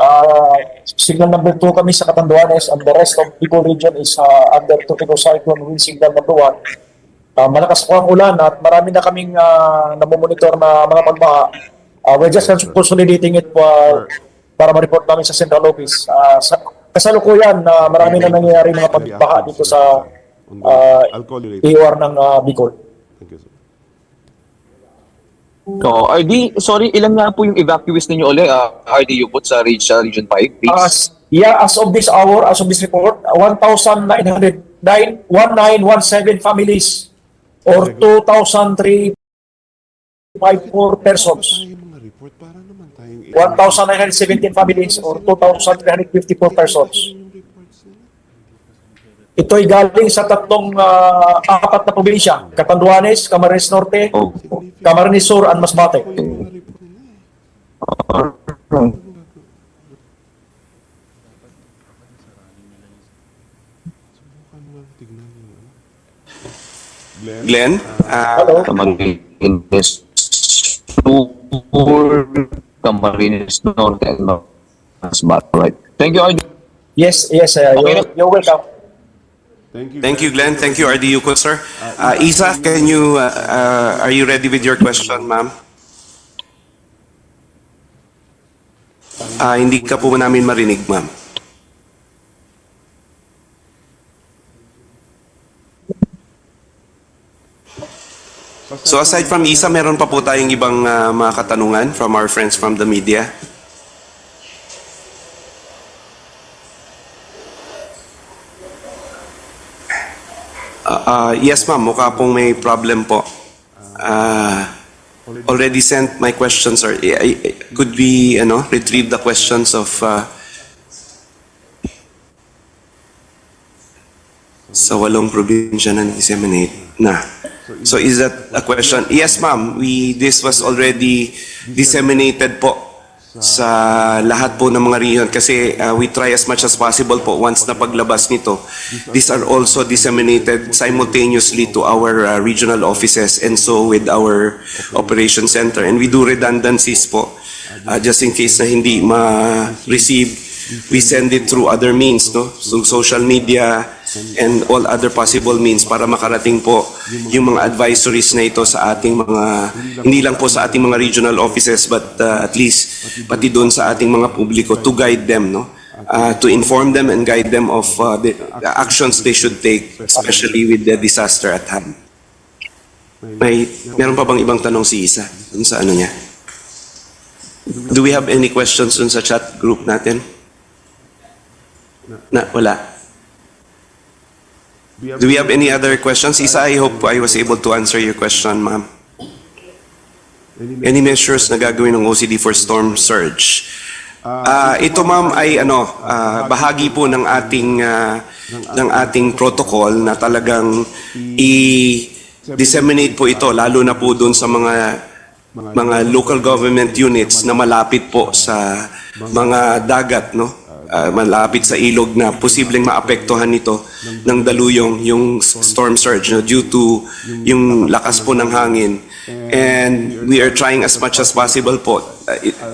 Signal number 2 kami sa Catanduanes, and the rest of Bicol region is under Tropical Cyclone, wind signal number 1. Malakas po ang ulan at marami na kaming namomonitor na mga pagbaha. We're just consolidating it para ma-report namin sa central office. Kasalukuyan, marami na nangyayari mga pagbaha dito sa EOR ng Bicol. Thank you, sir. RD, sorry, ilan nga po yung evacuees ninyo ulit, RD Yukot sa Region 5, please? As of this hour, as of this report, 1,1917 families or 2,354 persons. 1,917 families or 2,354 persons. Ito ay galing sa apat na probinsya, Catanduanes, Camarines Norte, Camarines Sur, and Masbate. Glenn? Camarines Sur, Camarines Norte, and Masbate. Right. Thank you, RD. Yes, you're welcome. Thank you, Glenn. Thank you, RDU, sir. Isa, are you ready with your question, ma'am? Hindi ka po namin marinig, ma'am. So aside from Isa, meron pa po tayong ibang mga katanungan from our friends from the media. Yes, ma'am. Mukha pong may problem po. Already sent my questions. Or could we, retrieve the questions of sa 8 probinsya na disseminate na. So is that a question? Yes, ma'am. This was already disseminated po sa lahat po ng mga region kasi we try as much as possible po once na paglabas nito. These are also disseminated simultaneously to our regional offices and so with our operation center. And we do redundancies po just in case na hindi ma-receive. We send it through other means, no? So social media and all other possible means para makarating po yung mga advisories na ito sa ating mga, hindi lang po sa ating mga regional offices but at least pati doon sa ating mga publiko to guide them, no? To inform them and guide them of the actions they should take, especially with the disaster at hand. Meron pa bang ibang tanong si Isa dun sa ano niya? Do we have any questions dun sa chat group natin? Wala. Do we have any other questions? Isa, I hope I was able to answer your question, ma'am. Any measures na gagawin ng OCD for storm surge? Ito, ma'am, ay bahagi po ng ating protocol na talagang i-disseminate po ito, lalo na po doon sa mga local government units na malapit po sa mga dagat, no? Malapit sa ilog na posibleng maapektuhan nito ng daluyong yung storm surge, no, due to yung lakas po ng hangin. And we are trying as much as possible po.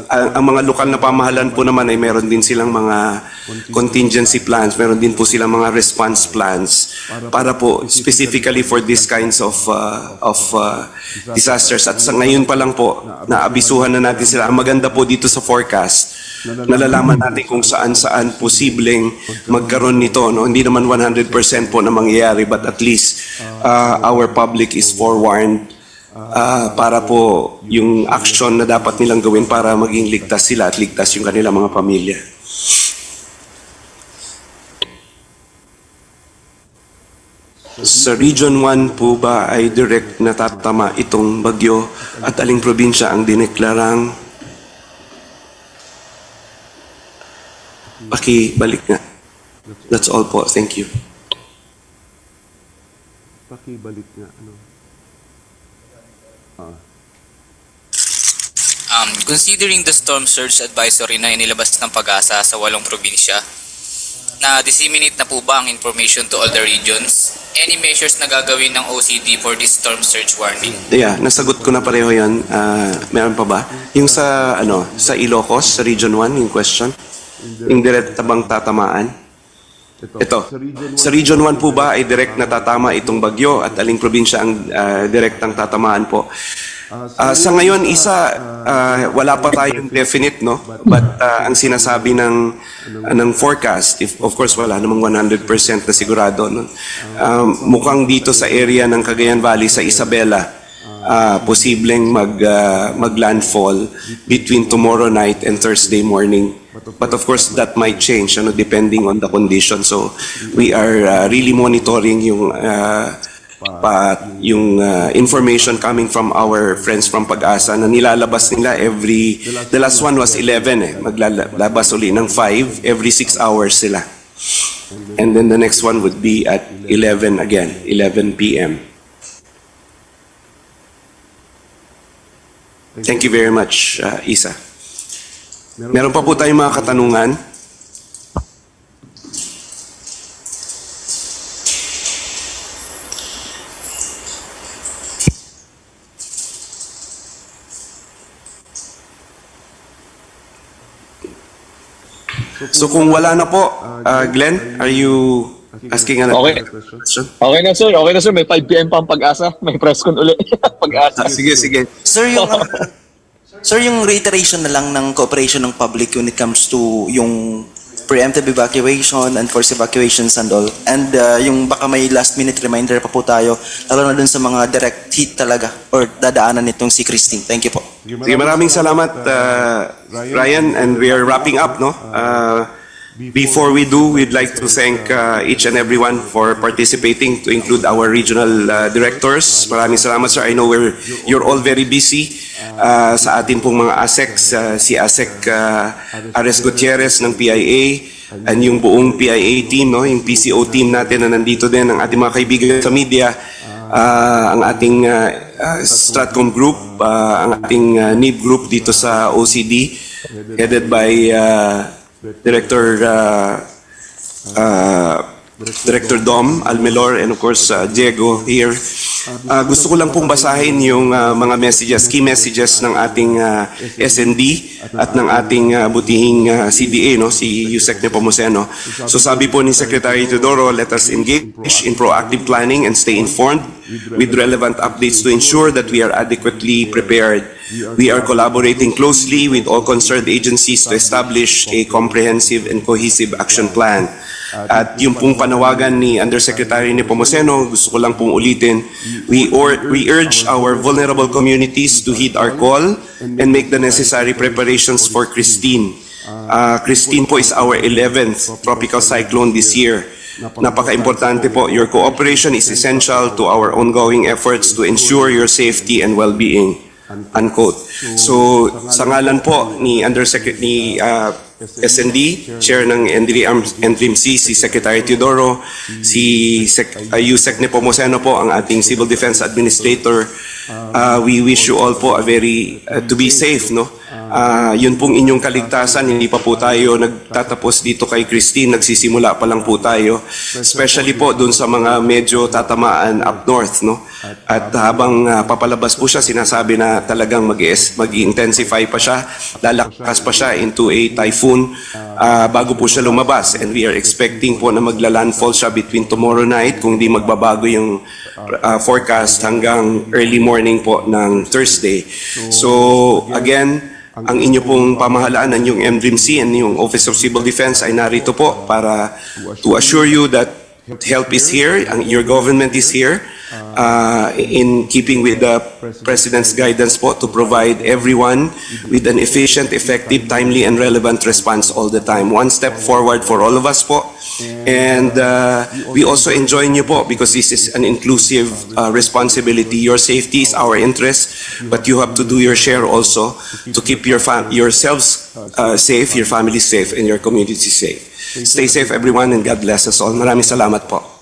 Ang mga lokal na pamahalaan po naman ay meron din silang mga contingency plans, meron din po silang mga response plans para po specifically for these kinds of disasters. At sa ngayon pa lang po, naabisuhan na natin sila. Ang maganda po dito sa forecast, nalalaman natin kung saan-saan posibleng magkaroon nito, no? Hindi naman 100% po na mangyayari, but at least our public is forewarned para po yung action na dapat nilang gawin para maging ligtas sila at ligtas yung kanilang mga pamilya. Sa Region 1 po ba ay direct na tatama itong bagyo at aling probinsya ang dineklarang pakibalik nga? That's all po. Thank you. Pakibalik nga. Considering the storm surge advisory na inilabas ng Pag-asa sa 8 probinsya, na-disseminate na po ba ang information to all the regions? Any measures na gagawin ng OCD for this storm surge warning? Yeah, nasagot ko na pareho yan. Meron pa ba? Yung sa Ilocos, sa Region 1, yung question? Yung direct bang tatamaan? Ito, sa Region 1 po ba ay direct na tatama itong bagyo at aling probinsya ang direktang tatamaan po? Sa ngayon, Isa, wala pa tayong definite, no? But ang sinasabi ng forecast, of course wala namang 100% na sigurado, no? Mukhang dito sa area ng Cagayan Valley, sa Isabela, posibleng mag-landfall between tomorrow night and Thursday morning. But of course, that might change, depending on the condition. So we are really monitoring yung information coming from our friends from Pag-asa na nilalabas nila the last one was 11 maglalabas uli ng 5 every 6 hours sila. And then the next one would be at 11 again, 11 p.m. Thank you very much, Isa. Meron pa po tayong mga katanungan. So kung wala na po, Glenn, are you asking another question? Okay na sir, may 5 PM pa ang pag-asa, may press con uli. Pag-asa. Sige. Sir, yung reiteration na lang ng cooperation ng public when it comes to yung preemptive evacuation, enforced evacuations and all. And yung baka may last minute reminder pa po tayo, lalo na dun sa mga direct hit talaga or dadaanan nitong si Christine. Thank you po. Sige, maraming salamat, Ryan, and we are wrapping up, no? Before we do, we'd like to thank each and everyone for participating, to include our regional directors. Maraming salamat, sir. I know you're all very busy. Sa atin pong mga ASECs, si ASEC Ares Gutierrez ng PIA, and yung buong PIA team, no? Yung PCO team natin na nandito din, ang ating mga kaibigan sa media, ang ating Stratcom group, ang ating NIB group dito sa OCD, headed by Director Dom Almelor, and of course Diego here. Gusto ko lang pong basahin yung mga messages, key messages ng ating SND at ng ating butihing CDA, no, si Yusek Nepomuceno. So sabi po ni Secretary Teodoro, let us engage in proactive planning and stay informed with relevant updates to ensure that we are adequately prepared. We are collaborating closely with all concerned agencies to establish a comprehensive and cohesive action plan. At yung pong panawagan ni Undersecretary Nepomuceno, gusto ko lang pong ulitin, we urge our vulnerable communities to heed our call and make the necessary preparations for Christine. Christine po is our 11th tropical cyclone this year. Napaka-importante po. Your cooperation is essential to our ongoing efforts to ensure your safety and well-being. Unquote. So, sa ngalan po ni SND, Chair ng NDRMC, si Secretary Teodoro, si Yusek Nepomuceno po, ang ating Civil Defense Administrator, we wish you all po to be safe, no? Yun pong inyong kaligtasan, hindi pa po tayo nagtatapos dito kay Christine, nagsisimula pa lang po tayo, especially po dun sa mga medyo tatamaan up north, no? At habang papalabas po siya, sinasabi na talagang mag-intensify pa siya, lalakas pa siya into a typhoon bago po siya lumabas, and we are expecting po na magla-landfall siya between tomorrow night, kung di magbabago yung forecast, hanggang early morning po ng Thursday. So again, ang inyo pong pamahalaan ng yung MDRIMC and yung Office of Civil Defense ay narito po para to assure you that help is here, your government is here, in keeping with the President's guidance po to provide everyone with an efficient, effective, timely, and relevant response all the time. One step forward for all of us po. And we also enjoin you po because this is an inclusive responsibility. Your safety is our interest, but you have to do your share also to keep yourselves safe, your family safe, and your community safe. Stay safe everyone, and God bless us all. Maraming salamat po.